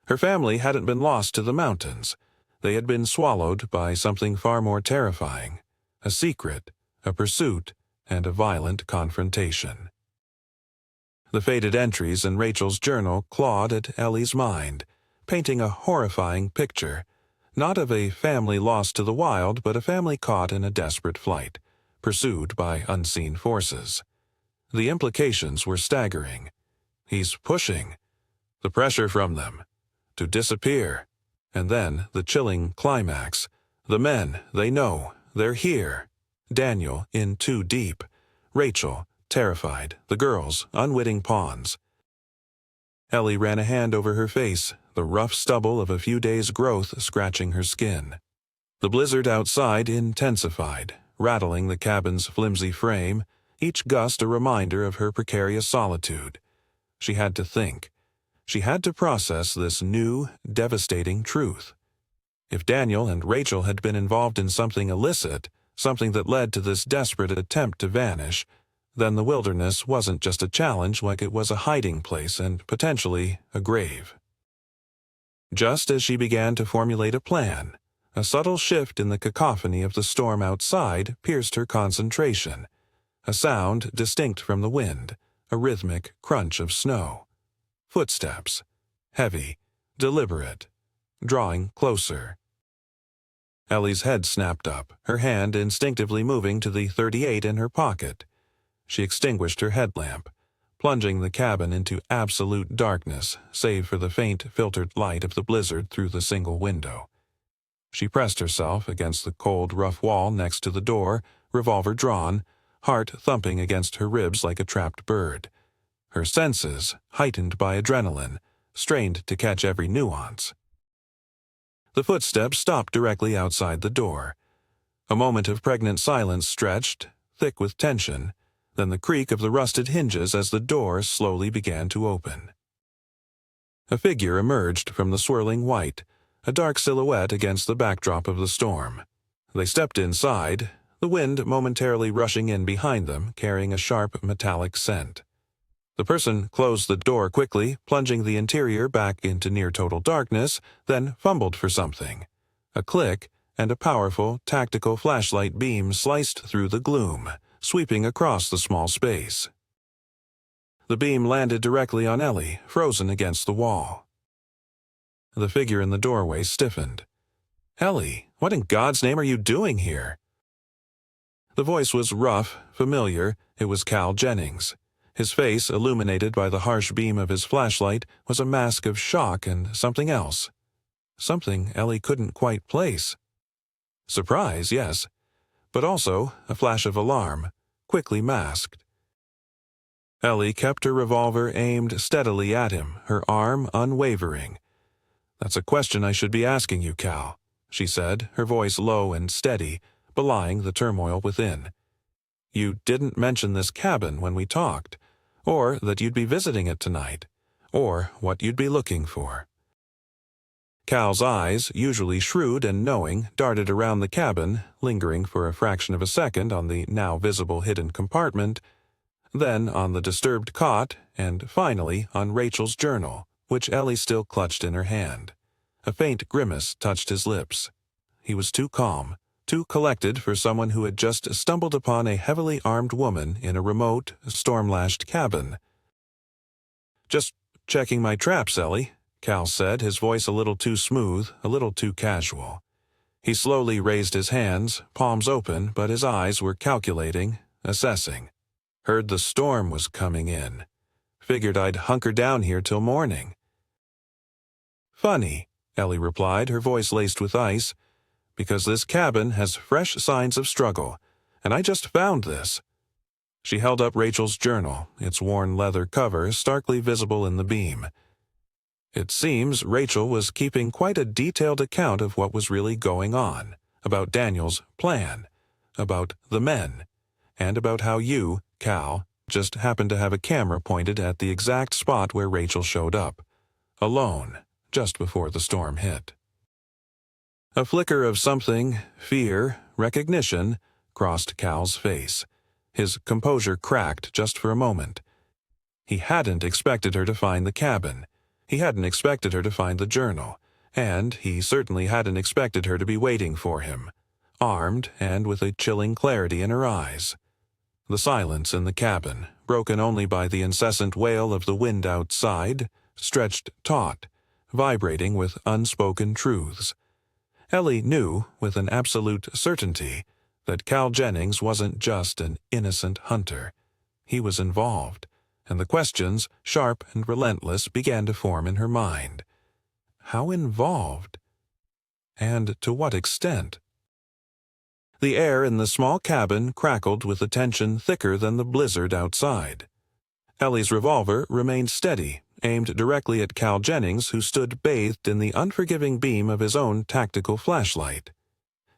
Her family hadn't been lost to the mountains. They had been swallowed by something far more terrifying, a secret, a pursuit, and a violent confrontation. The faded entries in Rachel's journal clawed at Ellie's mind, painting a horrifying picture, not of a family lost to the wild, but a family caught in a desperate flight, pursued by unseen forces. The implications were staggering. He's pushing. The pressure from them. To disappear. And then the chilling climax. The men, they know. They're here. Daniel, in too deep. Rachel, terrified. The girls, unwitting pawns. Ellie ran a hand over her face, the rough stubble of a few days' growth scratching her skin. The blizzard outside intensified, rattling the cabin's flimsy frame, each gust a reminder of her precarious solitude. She had to think. She had to process this new, devastating truth. If Daniel and Rachel had been involved in something illicit, something that led to this desperate attempt to vanish, then the wilderness wasn't just a challenge like it was a hiding place and potentially a grave. Just as she began to formulate a plan, a subtle shift in the cacophony of the storm outside pierced her concentration. A sound distinct from the wind, a rhythmic crunch of snow. Footsteps, heavy, deliberate, drawing closer. Ellie's head snapped up, her hand instinctively moving to the .38 in her pocket. She extinguished her headlamp, plunging the cabin into absolute darkness, save for the faint filtered light of the blizzard through the single window. She pressed herself against the cold, rough wall next to the door, revolver drawn, heart thumping against her ribs like a trapped bird. Her senses, heightened by adrenaline, strained to catch every nuance. The footsteps stopped directly outside the door. A moment of pregnant silence stretched, thick with tension, then the creak of the rusted hinges as the door slowly began to open. A figure emerged from the swirling white, a dark silhouette against the backdrop of the storm. They stepped inside, the wind momentarily rushing in behind them, carrying a sharp metallic scent. The person closed the door quickly, plunging the interior back into near-total darkness, then fumbled for something. A click, and a powerful, tactical flashlight beam sliced through the gloom, sweeping across the small space. The beam landed directly on Ellie, frozen against the wall. The figure in the doorway stiffened. "Ellie, what in God's name are you doing here?" The voice was rough, familiar. It was Cal Jennings. His face, illuminated by the harsh beam of his flashlight, was a mask of shock and something else. Something Ellie couldn't quite place. Surprise, yes, but also a flash of alarm, quickly masked. Ellie kept her revolver aimed steadily at him, her arm unwavering. "That's a question I should be asking you, Cal," she said, her voice low and steady, belying the turmoil within. "You didn't mention this cabin when we talked, or that you'd be visiting it tonight, or what you'd be looking for." Cal's eyes, usually shrewd and knowing, darted around the cabin, lingering for a fraction of a second on the now visible hidden compartment, then on the disturbed cot, and finally on Rachel's journal, which Ellie still clutched in her hand. A faint grimace touched his lips. He was too calm, too collected for someone who had just stumbled upon a heavily armed woman in a remote, storm-lashed cabin. "Just checking my traps, Ellie," Cal said, his voice a little too smooth, a little too casual. He slowly raised his hands, palms open, but his eyes were calculating, assessing. Heard the storm was coming in. Figured I'd hunker down here till morning. Funny, Ellie replied, her voice laced with ice, because this cabin has fresh signs of struggle, and I just found this. She held up Rachel's journal, its worn leather cover starkly visible in the beam. It seems Rachel was keeping quite a detailed account of what was really going on, about Daniel's plan, about the men, and about how you, Cal, just happened to have a camera pointed at the exact spot where Rachel showed up, alone, just before the storm hit. A flicker of something, fear, recognition, crossed Cal's face. His composure cracked just for a moment. He hadn't expected her to find the cabin. He hadn't expected her to find the journal. And he certainly hadn't expected her to be waiting for him, armed and with a chilling clarity in her eyes. The silence in the cabin, broken only by the incessant wail of the wind outside, stretched taut, vibrating with unspoken truths. Ellie knew, with an absolute certainty, that Cal Jennings wasn't just an innocent hunter. He was involved, and the questions, sharp and relentless, began to form in her mind. How involved? And to what extent? The air in the small cabin crackled with a tension thicker than the blizzard outside. Ellie's revolver remained steady, aimed directly at Cal Jennings, who stood bathed in the unforgiving beam of his own tactical flashlight.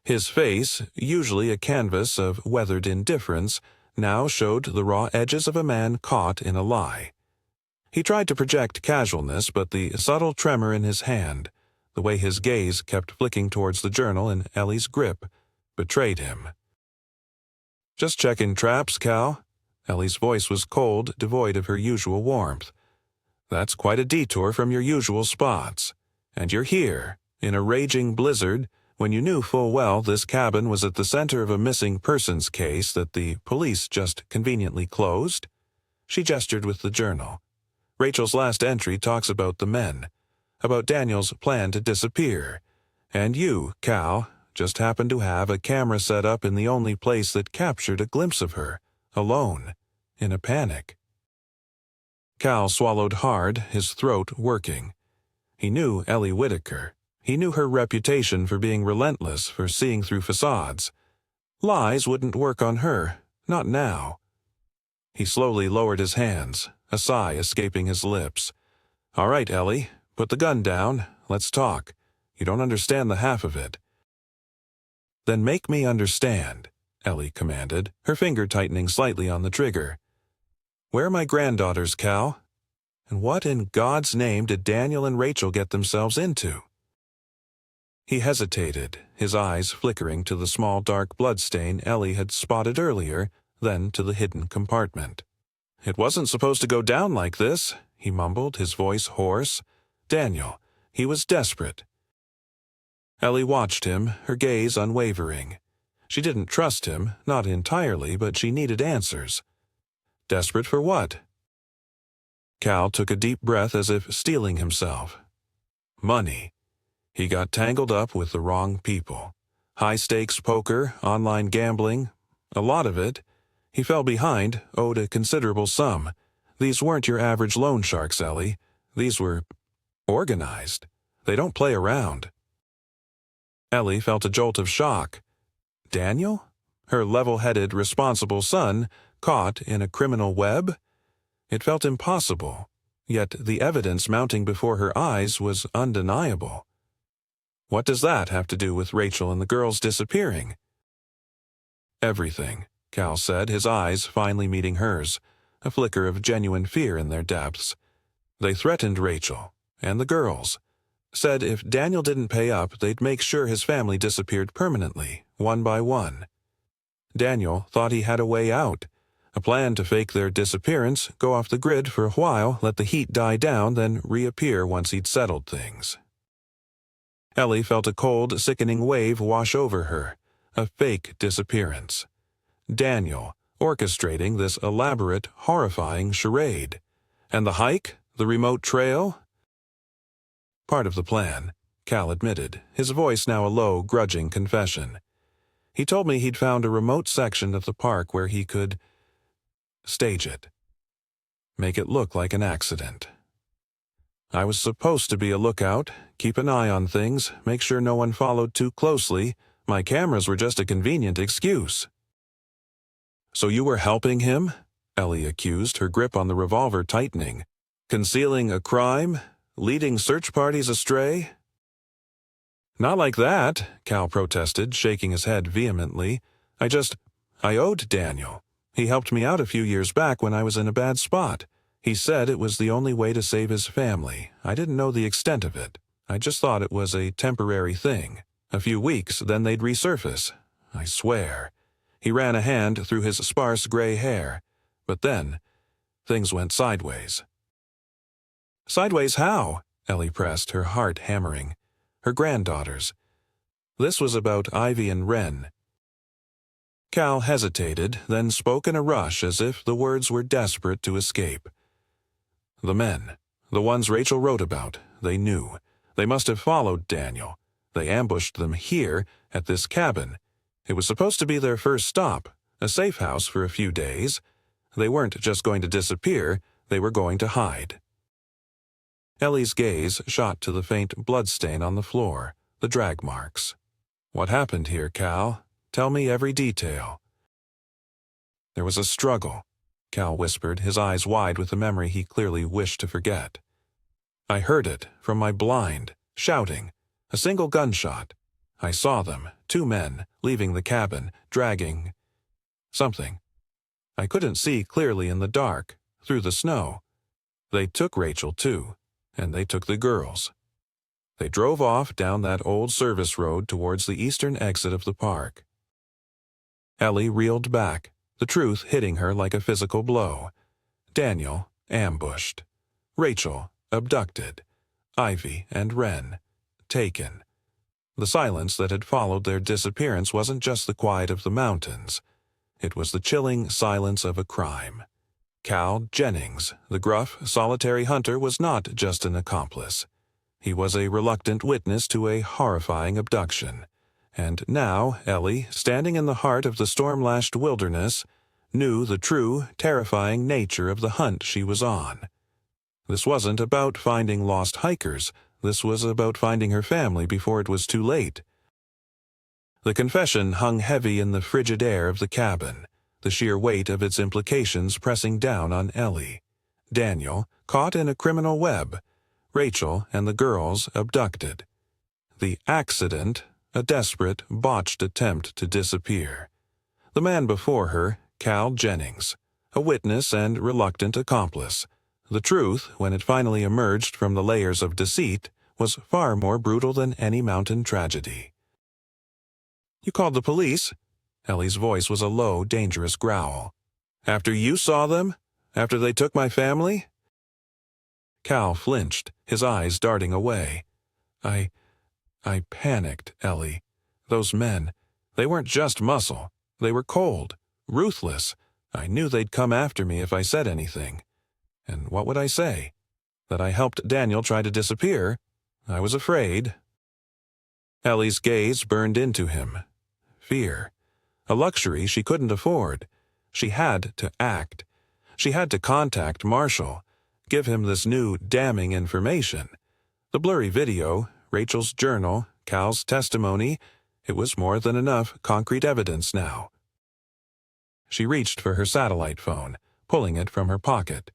His face, usually a canvas of weathered indifference, now showed the raw edges of a man caught in a lie. He tried to project casualness, but the subtle tremor in his hand, the way his gaze kept flicking towards the journal in Ellie's grip, betrayed him. "Just checking traps, Cal." Ellie's voice was cold, devoid of her usual warmth. "That's quite a detour from your usual spots. And you're here, in a raging blizzard, when you knew full well this cabin was at the center of a missing persons case that the police just conveniently closed." She gestured with the journal. "Rachel's last entry talks about the men, about Daniel's plan to disappear. And you, Cal, just happened to have a camera set up in the only place that captured a glimpse of her, alone, in a panic." Cal swallowed hard, his throat working. He knew Ellie Whitaker. He knew her reputation for being relentless, for seeing through facades. Lies wouldn't work on her, not now. He slowly lowered his hands, a sigh escaping his lips. "All right, Ellie, put the gun down. Let's talk. You don't understand the half of it." "Then make me understand," Ellie commanded, her finger tightening slightly on the trigger. "Where are my granddaughters, Cal? And what in God's name did Daniel and Rachel get themselves into?" He hesitated, his eyes flickering to the small dark bloodstain Ellie had spotted earlier, then to the hidden compartment. "It wasn't supposed to go down like this," he mumbled, his voice hoarse. "Daniel, he was desperate." Ellie watched him, her gaze unwavering. She didn't trust him, not entirely, but she needed answers. Desperate for what? Cal took a deep breath as if steeling himself. Money. He got tangled up with the wrong people. High-stakes poker, online gambling, a lot of it. He fell behind, owed a considerable sum. These weren't your average loan sharks, Ellie. These were organized. They don't play around. Ellie felt a jolt of shock. Daniel? Her level-headed, responsible son, caught in a criminal web? It felt impossible, yet the evidence mounting before her eyes was undeniable. What does that have to do with Rachel and the girls disappearing? "Everything," Cal said, his eyes finally meeting hers, a flicker of genuine fear in their depths. "They threatened Rachel, and the girls. Said if Daniel didn't pay up, they'd make sure his family disappeared permanently, one by one. Daniel thought he had a way out, a plan to fake their disappearance, go off the grid for a while, let the heat die down, then reappear once he'd settled things." Ellie felt a cold, sickening wave wash over her, a fake disappearance. Daniel, orchestrating this elaborate, horrifying charade. And the hike? The remote trail? Part of the plan, Cal admitted, his voice now a low, grudging confession. He told me he'd found a remote section of the park where he could stage it. Make it look like an accident. I was supposed to be a lookout, keep an eye on things, make sure no one followed too closely. My cameras were just a convenient excuse. So you were helping him? Ellie accused, her grip on the revolver tightening. Concealing a crime? Leading search parties astray? Not like that, Cal protested, shaking his head vehemently. I owed Daniel. He helped me out a few years back when I was in a bad spot. He said it was the only way to save his family. I didn't know the extent of it. I just thought it was a temporary thing. A few weeks, then they'd resurface. I swear. He ran a hand through his sparse gray hair. But then, things went sideways. Sideways how? Ellie pressed, her heart hammering. Her granddaughters. This was about Ivy and Wren. Cal hesitated, then spoke in a rush as if the words were desperate to escape. The men, the ones Rachel wrote about, they knew. They must have followed Daniel. They ambushed them here, at this cabin. It was supposed to be their first stop, a safe house for a few days. They weren't just going to disappear, they were going to hide. Ellie's gaze shot to the faint bloodstain on the floor, the drag marks. What happened here, Cal? Tell me every detail. There was a struggle, Cal whispered, his eyes wide with a memory he clearly wished to forget. I heard it, from my blind, shouting. A single gunshot. I saw them, 2 men, leaving the cabin, dragging something. I couldn't see clearly in the dark, through the snow. They took Rachel, too, and they took the girls. They drove off down that old service road towards the eastern exit of the park. Ellie reeled back, the truth hitting her like a physical blow. Daniel, ambushed. Rachel, abducted. Ivy and Wren, taken. The silence that had followed their disappearance wasn't just the quiet of the mountains. It was the chilling silence of a crime. Cal Jennings, the gruff, solitary hunter, was not just an accomplice. He was a reluctant witness to a horrifying abduction. And now Ellie, standing in the heart of the storm-lashed wilderness, knew the true, terrifying nature of the hunt she was on. This wasn't about finding lost hikers. This was about finding her family before it was too late. The confession hung heavy in the frigid air of the cabin, the sheer weight of its implications pressing down on Ellie. Daniel, caught in a criminal web. Rachel and the girls abducted. The accident, a desperate, botched attempt to disappear. The man before her, Cal Jennings, a witness and reluctant accomplice. The truth, when it finally emerged from the layers of deceit, was far more brutal than any mountain tragedy. You called the police? Ellie's voice was a low, dangerous growl. After you saw them? After they took my family? Cal flinched, his eyes darting away. I panicked, Ellie. Those men, they weren't just muscle. They were cold, ruthless. I knew they'd come after me if I said anything. And what would I say? That I helped Daniel try to disappear? I was afraid. Ellie's gaze burned into him. Fear. A luxury she couldn't afford. She had to act. She had to contact Marshall, give him this new, damning information. The blurry video, Rachel's journal, Cal's testimony, it was more than enough concrete evidence now. She reached for her satellite phone, pulling it from her pocket.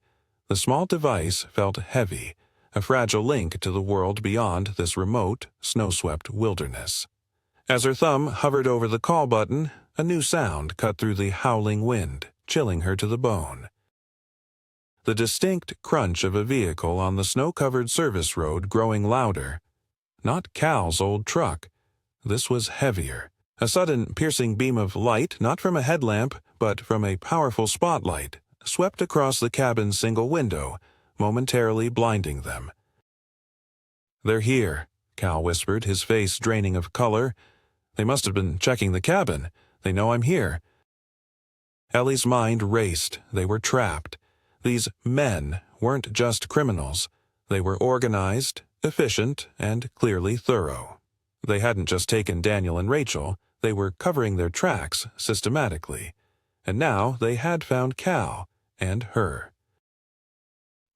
The small device felt heavy, a fragile link to the world beyond this remote, snow-swept wilderness. As her thumb hovered over the call button, a new sound cut through the howling wind, chilling her to the bone. The distinct crunch of a vehicle on the snow-covered service road growing louder. Not Cal's old truck. This was heavier. A sudden piercing beam of light, not from a headlamp, but from a powerful spotlight, swept across the cabin's single window, momentarily blinding them. They're here, Cal whispered, his face draining of color. They must have been checking the cabin. They know I'm here. Ellie's mind raced. They were trapped. These men weren't just criminals. They were organized, efficient, and clearly thorough. They hadn't just taken Daniel and Rachel, they were covering their tracks systematically. And now they had found Cal and her.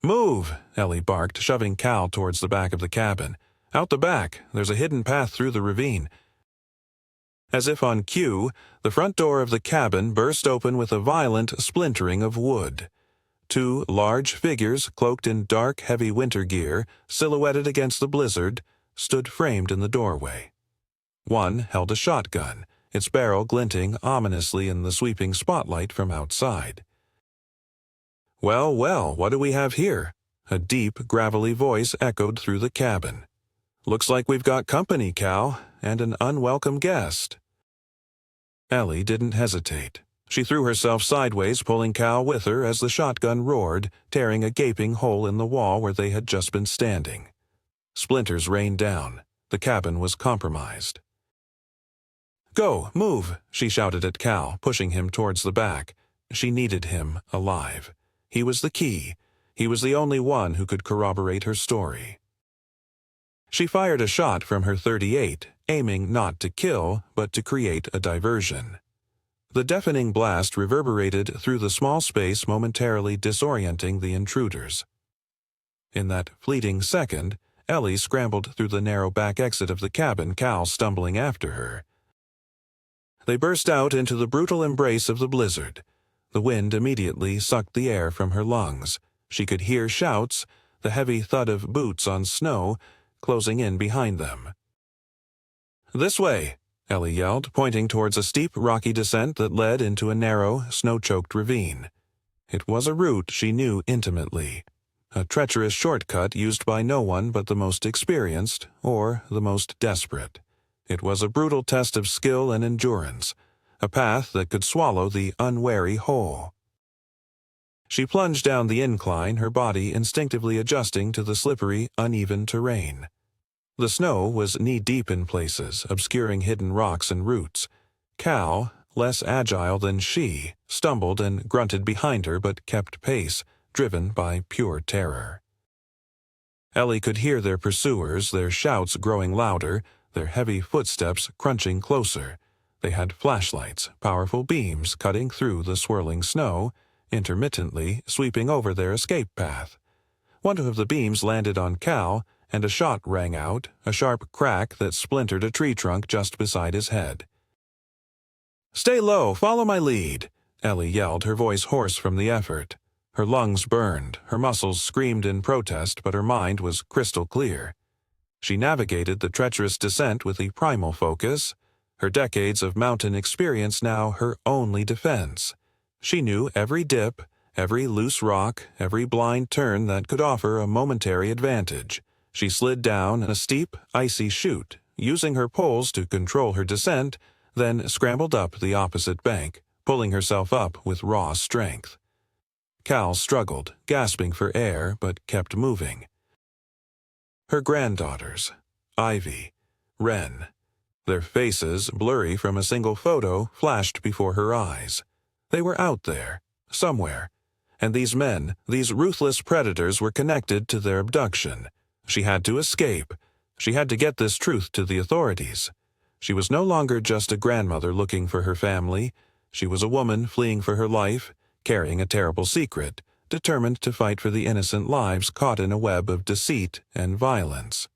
"Move!" Ellie barked, shoving Cal towards the back of the cabin. "Out the back. There's a hidden path through the ravine." As if on cue, the front door of the cabin burst open with a violent splintering of wood. Two large figures, cloaked in dark, heavy winter gear, silhouetted against the blizzard, stood framed in the doorway. One held a shotgun, its barrel glinting ominously in the sweeping spotlight from outside. "Well, well, what do we have here?" A deep, gravelly voice echoed through the cabin. "Looks like we've got company, Cal, and an unwelcome guest." Ellie didn't hesitate. She threw herself sideways, pulling Cal with her as the shotgun roared, tearing a gaping hole in the wall where they had just been standing. Splinters rained down. The cabin was compromised. "Go, move," she shouted at Cal, pushing him towards the back. She needed him alive. He was the key. He was the only one who could corroborate her story. She fired a shot from her .38, aiming not to kill, but to create a diversion. The deafening blast reverberated through the small space, momentarily disorienting the intruders. In that fleeting second, Ellie scrambled through the narrow back exit of the cabin, Cal stumbling after her. They burst out into the brutal embrace of the blizzard. The wind immediately sucked the air from her lungs. She could hear shouts, the heavy thud of boots on snow, closing in behind them. "This way!" Ellie yelled, pointing towards a steep, rocky descent that led into a narrow, snow-choked ravine. It was a route she knew intimately, a treacherous shortcut used by no one but the most experienced or the most desperate. It was a brutal test of skill and endurance, a path that could swallow the unwary whole. She plunged down the incline, her body instinctively adjusting to the slippery, uneven terrain. The snow was knee-deep in places, obscuring hidden rocks and roots. Cal, less agile than she, stumbled and grunted behind her but kept pace, driven by pure terror. Ellie could hear their pursuers, their shouts growing louder, their heavy footsteps crunching closer. They had flashlights, powerful beams cutting through the swirling snow, intermittently sweeping over their escape path. One of the beams landed on Cal, and a shot rang out, a sharp crack that splintered a tree trunk just beside his head. "Stay low, follow my lead," Ellie yelled, her voice hoarse from the effort. Her lungs burned, her muscles screamed in protest, but her mind was crystal clear. She navigated the treacherous descent with a primal focus, her decades of mountain experience now her only defense. She knew every dip, every loose rock, every blind turn that could offer a momentary advantage. She slid down a steep, icy chute, using her poles to control her descent, then scrambled up the opposite bank, pulling herself up with raw strength. Cal struggled, gasping for air, but kept moving. Her granddaughters, Ivy, Wren, their faces, blurry from a single photo, flashed before her eyes. They were out there, somewhere, and these men, these ruthless predators, were connected to their abduction. She had to escape. She had to get this truth to the authorities. She was no longer just a grandmother looking for her family. She was a woman fleeing for her life, carrying a terrible secret, determined to fight for the innocent lives caught in a web of deceit and violence.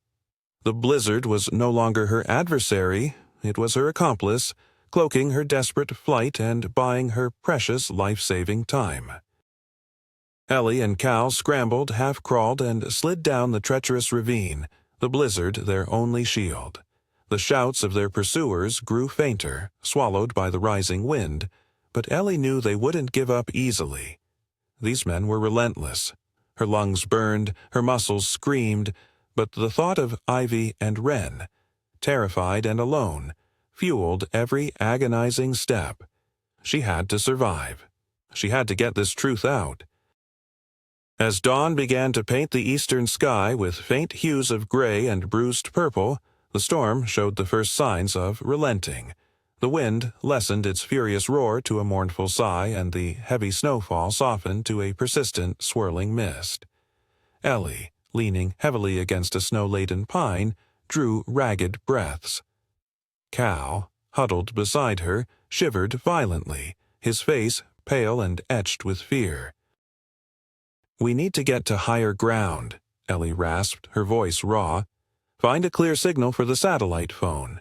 The blizzard was no longer her adversary. It was her accomplice, cloaking her desperate flight and buying her precious life-saving time. Ellie and Cal scrambled, half-crawled, and slid down the treacherous ravine, the blizzard their only shield. The shouts of their pursuers grew fainter, swallowed by the rising wind, but Ellie knew they wouldn't give up easily. These men were relentless. Her lungs burned, her muscles screamed, but the thought of Ivy and Wren, terrified and alone, fueled every agonizing step. She had to survive. She had to get this truth out. As dawn began to paint the eastern sky with faint hues of gray and bruised purple, the storm showed the first signs of relenting. The wind lessened its furious roar to a mournful sigh, and the heavy snowfall softened to a persistent, swirling mist. Ellie, leaning heavily against a snow-laden pine, drew ragged breaths. Cal, huddled beside her, shivered violently, his face pale and etched with fear. "We need to get to higher ground," Ellie rasped, her voice raw. "Find a clear signal for the satellite phone."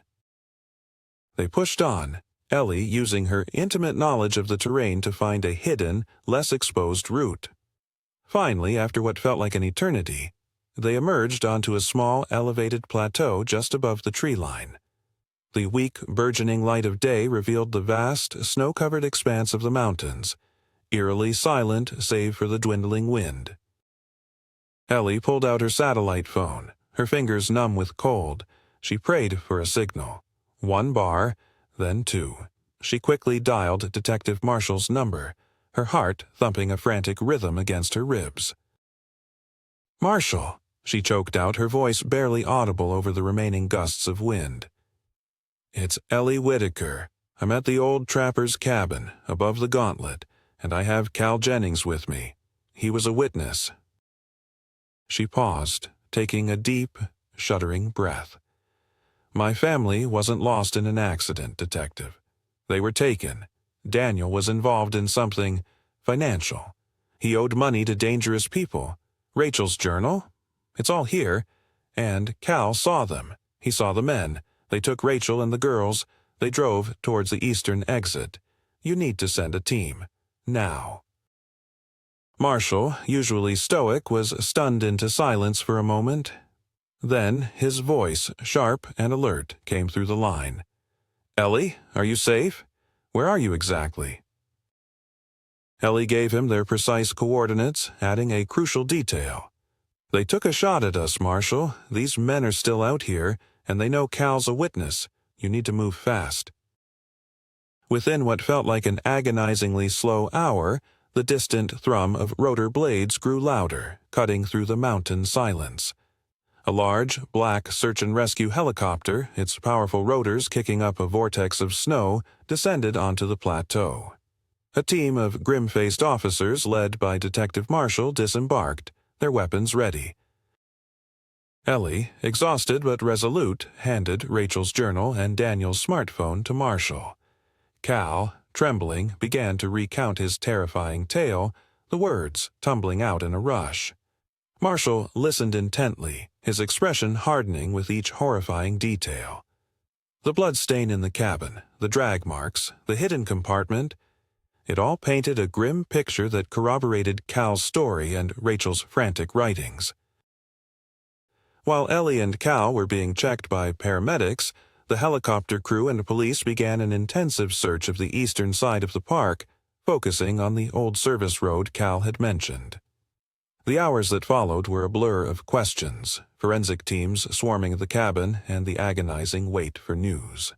They pushed on, Ellie using her intimate knowledge of the terrain to find a hidden, less exposed route. Finally, after what felt like an eternity, they emerged onto a small, elevated plateau just above the tree line. The weak, burgeoning light of day revealed the vast, snow-covered expanse of the mountains, eerily silent save for the dwindling wind. Ellie pulled out her satellite phone, her fingers numb with cold. She prayed for a signal. 1 bar, then 2. She quickly dialed Detective Marshall's number, her heart thumping a frantic rhythm against her ribs. "Marshall," she choked out, her voice barely audible over the remaining gusts of wind. "It's Ellie Whitaker. I'm at the old trapper's cabin, above the gauntlet, and I have Cal Jennings with me. He was a witness." She paused, taking a deep, shuddering breath. "My family wasn't lost in an accident, Detective. They were taken. Daniel was involved in something financial. He owed money to dangerous people. Rachel's journal? It's all here. And Cal saw them. He saw the men. They took Rachel and the girls. They drove towards the eastern exit. You need to send a team. Now." Marshall, usually stoic, was stunned into silence for a moment. Then his voice, sharp and alert, came through the line. "Ellie, are you safe? Where are you exactly?" Ellie gave him their precise coordinates, adding a crucial detail. "They took a shot at us, Marshall. These men are still out here, and they know Cal's a witness. You need to move fast." Within what felt like an agonizingly slow hour, the distant thrum of rotor blades grew louder, cutting through the mountain silence. A large, black search-and-rescue helicopter, its powerful rotors kicking up a vortex of snow, descended onto the plateau. A team of grim-faced officers led by Detective Marshall disembarked, their weapons ready. Ellie, exhausted but resolute, handed Rachel's journal and Daniel's smartphone to Marshall. Cal, trembling, began to recount his terrifying tale, the words tumbling out in a rush. Marshall listened intently, his expression hardening with each horrifying detail. The blood stain in the cabin, the drag marks, the hidden compartment, it all painted a grim picture that corroborated Cal's story and Rachel's frantic writings. While Ellie and Cal were being checked by paramedics, the helicopter crew and police began an intensive search of the eastern side of the park, focusing on the old service road Cal had mentioned. The hours that followed were a blur of questions, forensic teams swarming the cabin, and the agonizing wait for news.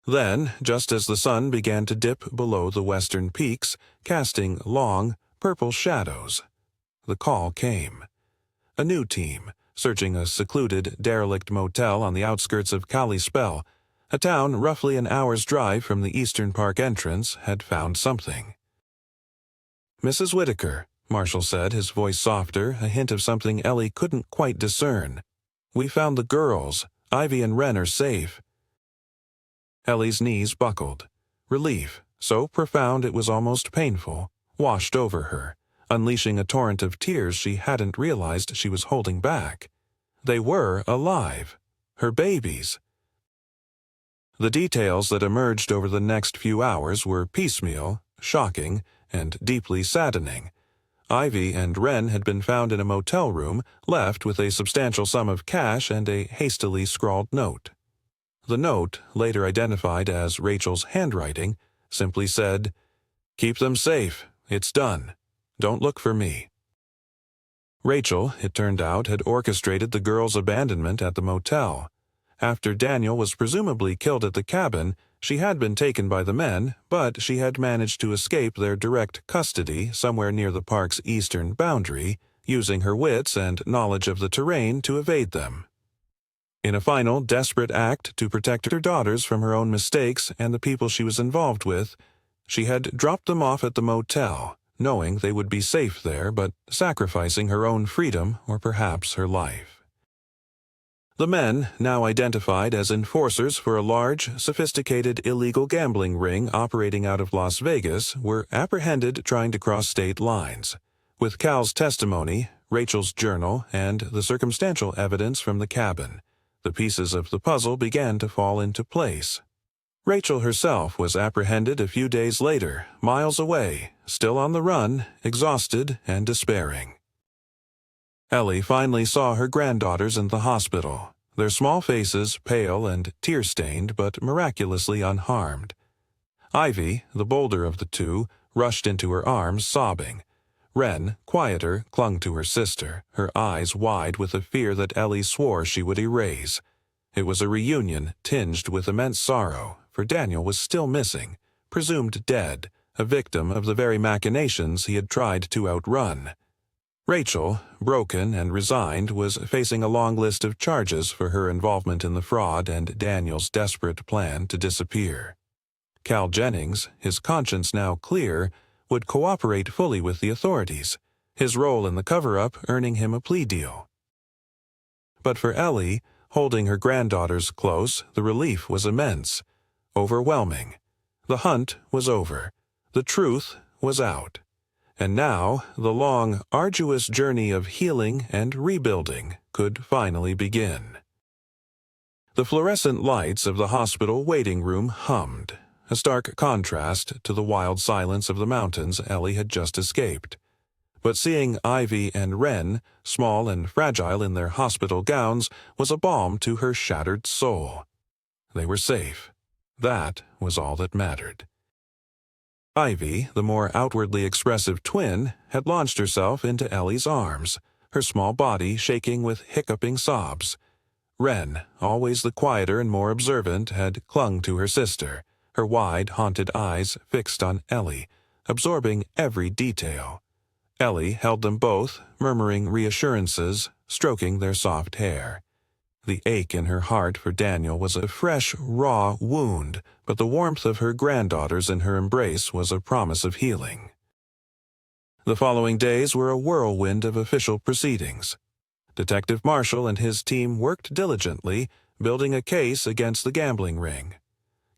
Then, just as the sun began to dip below the western peaks, casting long, purple shadows, the call came. A new team, searching a secluded, derelict motel on the outskirts of Kalispell, a town roughly an hour's drive from the Eastern Park entrance, had found something. "Mrs. Whitaker," Marshall said, his voice softer, a hint of something Ellie couldn't quite discern. "We found the girls. Ivy and Wren are safe." Ellie's knees buckled. Relief, so profound it was almost painful, washed over her, unleashing a torrent of tears she hadn't realized she was holding back. They were alive. Her babies. The details that emerged over the next few hours were piecemeal, shocking, and deeply saddening. Ivy and Wren had been found in a motel room, left with a substantial sum of cash and a hastily scrawled note. The note, later identified as Rachel's handwriting, simply said, "Keep them safe. It's done. Don't look for me." Rachel, it turned out, had orchestrated the girls' abandonment at the motel. After Daniel was presumably killed at the cabin, she had been taken by the men, but she had managed to escape their direct custody somewhere near the park's eastern boundary, using her wits and knowledge of the terrain to evade them. In a final, desperate act to protect her daughters from her own mistakes and the people she was involved with, she had dropped them off at the motel, knowing they would be safe there but sacrificing her own freedom or perhaps her life. The men, now identified as enforcers for a large, sophisticated illegal gambling ring operating out of Las Vegas, were apprehended trying to cross state lines. With Cal's testimony, Rachel's journal, and the circumstantial evidence from the cabin, the pieces of the puzzle began to fall into place. Rachel herself was apprehended a few days later, miles away, still on the run, exhausted and despairing. Ellie finally saw her granddaughters in the hospital, their small faces pale and tear-stained but miraculously unharmed. Ivy, the bolder of the two, rushed into her arms sobbing. Wren, quieter, clung to her sister, her eyes wide with a fear that Ellie swore she would erase. It was a reunion tinged with immense sorrow, for Daniel was still missing, presumed dead, a victim of the very machinations he had tried to outrun. Rachel, broken and resigned, was facing a long list of charges for her involvement in the fraud and Daniel's desperate plan to disappear. Cal Jennings, his conscience now clear, would cooperate fully with the authorities, his role in the cover-up earning him a plea deal. But for Ellie, holding her granddaughters close, the relief was immense, overwhelming. The hunt was over. The truth was out. And now, the long, arduous journey of healing and rebuilding could finally begin. The fluorescent lights of the hospital waiting room hummed, a stark contrast to the wild silence of the mountains Ellie had just escaped. But seeing Ivy and Wren, small and fragile in their hospital gowns, was a balm to her shattered soul. They were safe. That was all that mattered. Ivy, the more outwardly expressive twin, had launched herself into Ellie's arms, her small body shaking with hiccuping sobs. Wren, always the quieter and more observant, had clung to her sister, her wide, haunted eyes fixed on Ellie, absorbing every detail. Ellie held them both, murmuring reassurances, stroking their soft hair. The ache in her heart for Daniel was a fresh, raw wound, but the warmth of her granddaughters in her embrace was a promise of healing. The following days were a whirlwind of official proceedings. Detective Marshall and his team worked diligently, building a case against the gambling ring.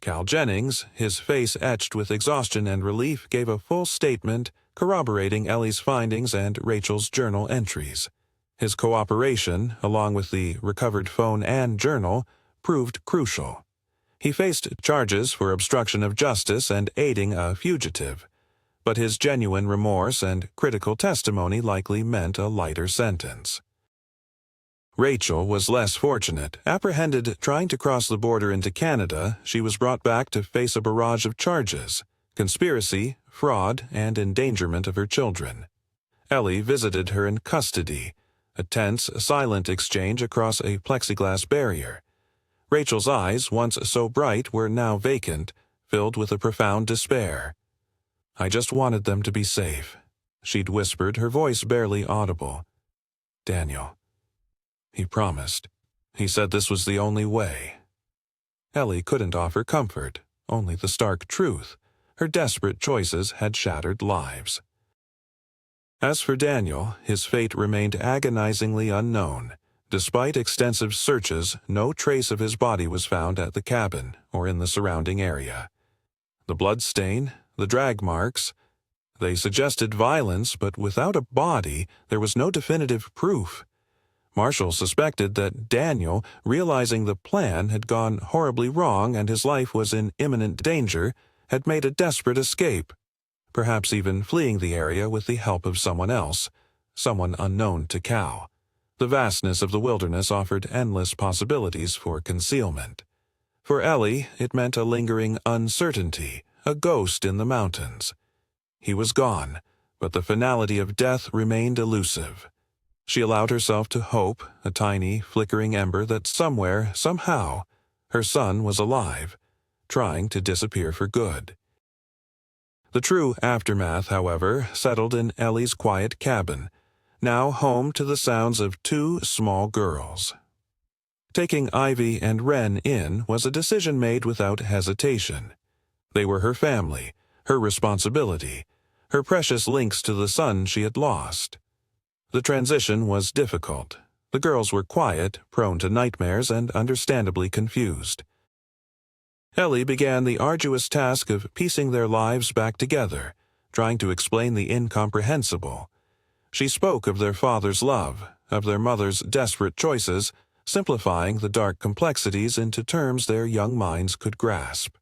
Cal Jennings, his face etched with exhaustion and relief, gave a full statement corroborating Ellie's findings and Rachel's journal entries. His cooperation, along with the recovered phone and journal, proved crucial. He faced charges for obstruction of justice and aiding a fugitive, but his genuine remorse and critical testimony likely meant a lighter sentence. Rachel was less fortunate. Apprehended trying to cross the border into Canada, she was brought back to face a barrage of charges: conspiracy, fraud, and endangerment of her children. Ellie visited her in custody, a tense, silent exchange across a plexiglass barrier. Rachel's eyes, once so bright, were now vacant, filled with a profound despair. "I just wanted them to be safe," she'd whispered, her voice barely audible. "Daniel. He promised. He said this was the only way." Ellie couldn't offer comfort, only the stark truth. Her desperate choices had shattered lives. As for Daniel, his fate remained agonizingly unknown. Despite extensive searches, no trace of his body was found at the cabin or in the surrounding area. The blood stain, the drag marks, they suggested violence, but without a body, there was no definitive proof. Marshall suspected that Daniel, realizing the plan had gone horribly wrong and his life was in imminent danger, had made a desperate escape, perhaps even fleeing the area with the help of someone else, someone unknown to Cal. The vastness of the wilderness offered endless possibilities for concealment. For Ellie, it meant a lingering uncertainty, a ghost in the mountains. He was gone, but the finality of death remained elusive. She allowed herself to hope, a tiny, flickering ember, that somewhere, somehow, her son was alive, trying to disappear for good. The true aftermath, however, settled in Ellie's quiet cabin, now home to the sounds of two small girls. Taking Ivy and Wren in was a decision made without hesitation. They were her family, her responsibility, her precious links to the sun she had lost. The transition was difficult. The girls were quiet, prone to nightmares, and understandably confused. Ellie began the arduous task of piecing their lives back together, trying to explain the incomprehensible. She spoke of their father's love, of their mother's desperate choices, simplifying the dark complexities into terms their young minds could grasp.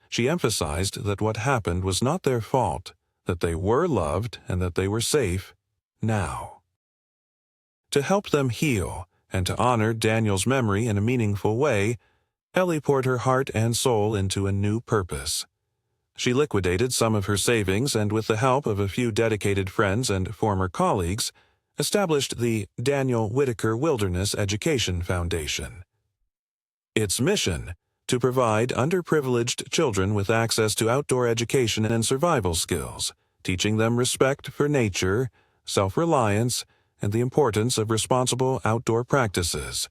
She emphasized that what happened was not their fault, that they were loved and that they were safe now. To help them heal and to honor Daniel's memory in a meaningful way, Ellie poured her heart and soul into a new purpose. She liquidated some of her savings and, with the help of a few dedicated friends and former colleagues, established the Daniel Whitaker Wilderness Education Foundation. Its mission: to provide underprivileged children with access to outdoor education and survival skills, teaching them respect for nature, self-reliance, and the importance of responsible outdoor practices.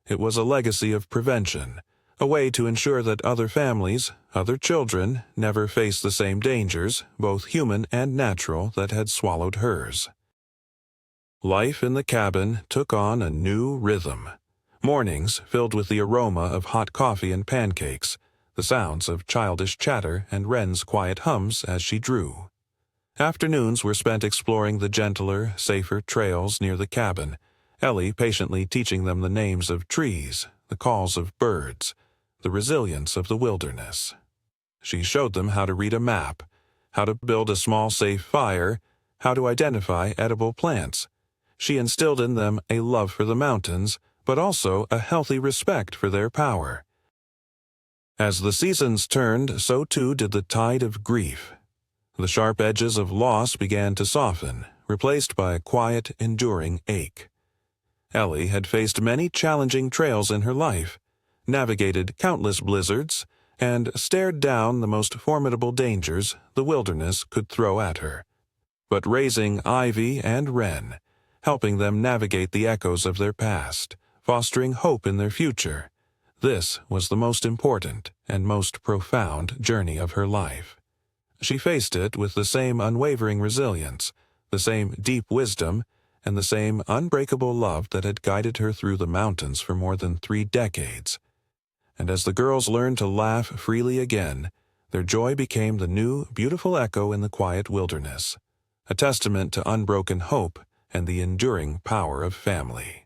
It was a legacy of prevention, a way to ensure that other families, other children, never face the same dangers, both human and natural, that had swallowed hers. Life in the cabin took on a new rhythm. Mornings filled with the aroma of hot coffee and pancakes, the sounds of childish chatter and Wren's quiet hums as she drew. Afternoons were spent exploring the gentler, safer trails near the cabin, Ellie patiently teaching them the names of trees, the calls of birds, the resilience of the wilderness. She showed them how to read a map, how to build a small safe fire, how to identify edible plants. She instilled in them a love for the mountains, but also a healthy respect for their power. As the seasons turned, so too did the tide of grief. The sharp edges of loss began to soften, replaced by a quiet, enduring ache. Ellie had faced many challenging trails in her life, navigated countless blizzards, and stared down the most formidable dangers the wilderness could throw at her. But raising Ivy and Wren, helping them navigate the echoes of their past, fostering hope in their future, this was the most important and most profound journey of her life. She faced it with the same unwavering resilience, the same deep wisdom, and the same unbreakable love that had guided her through the mountains for more than 3 decades. And as the girls learned to laugh freely again, their joy became the new, beautiful echo in the quiet wilderness, a testament to unbroken hope and the enduring power of family.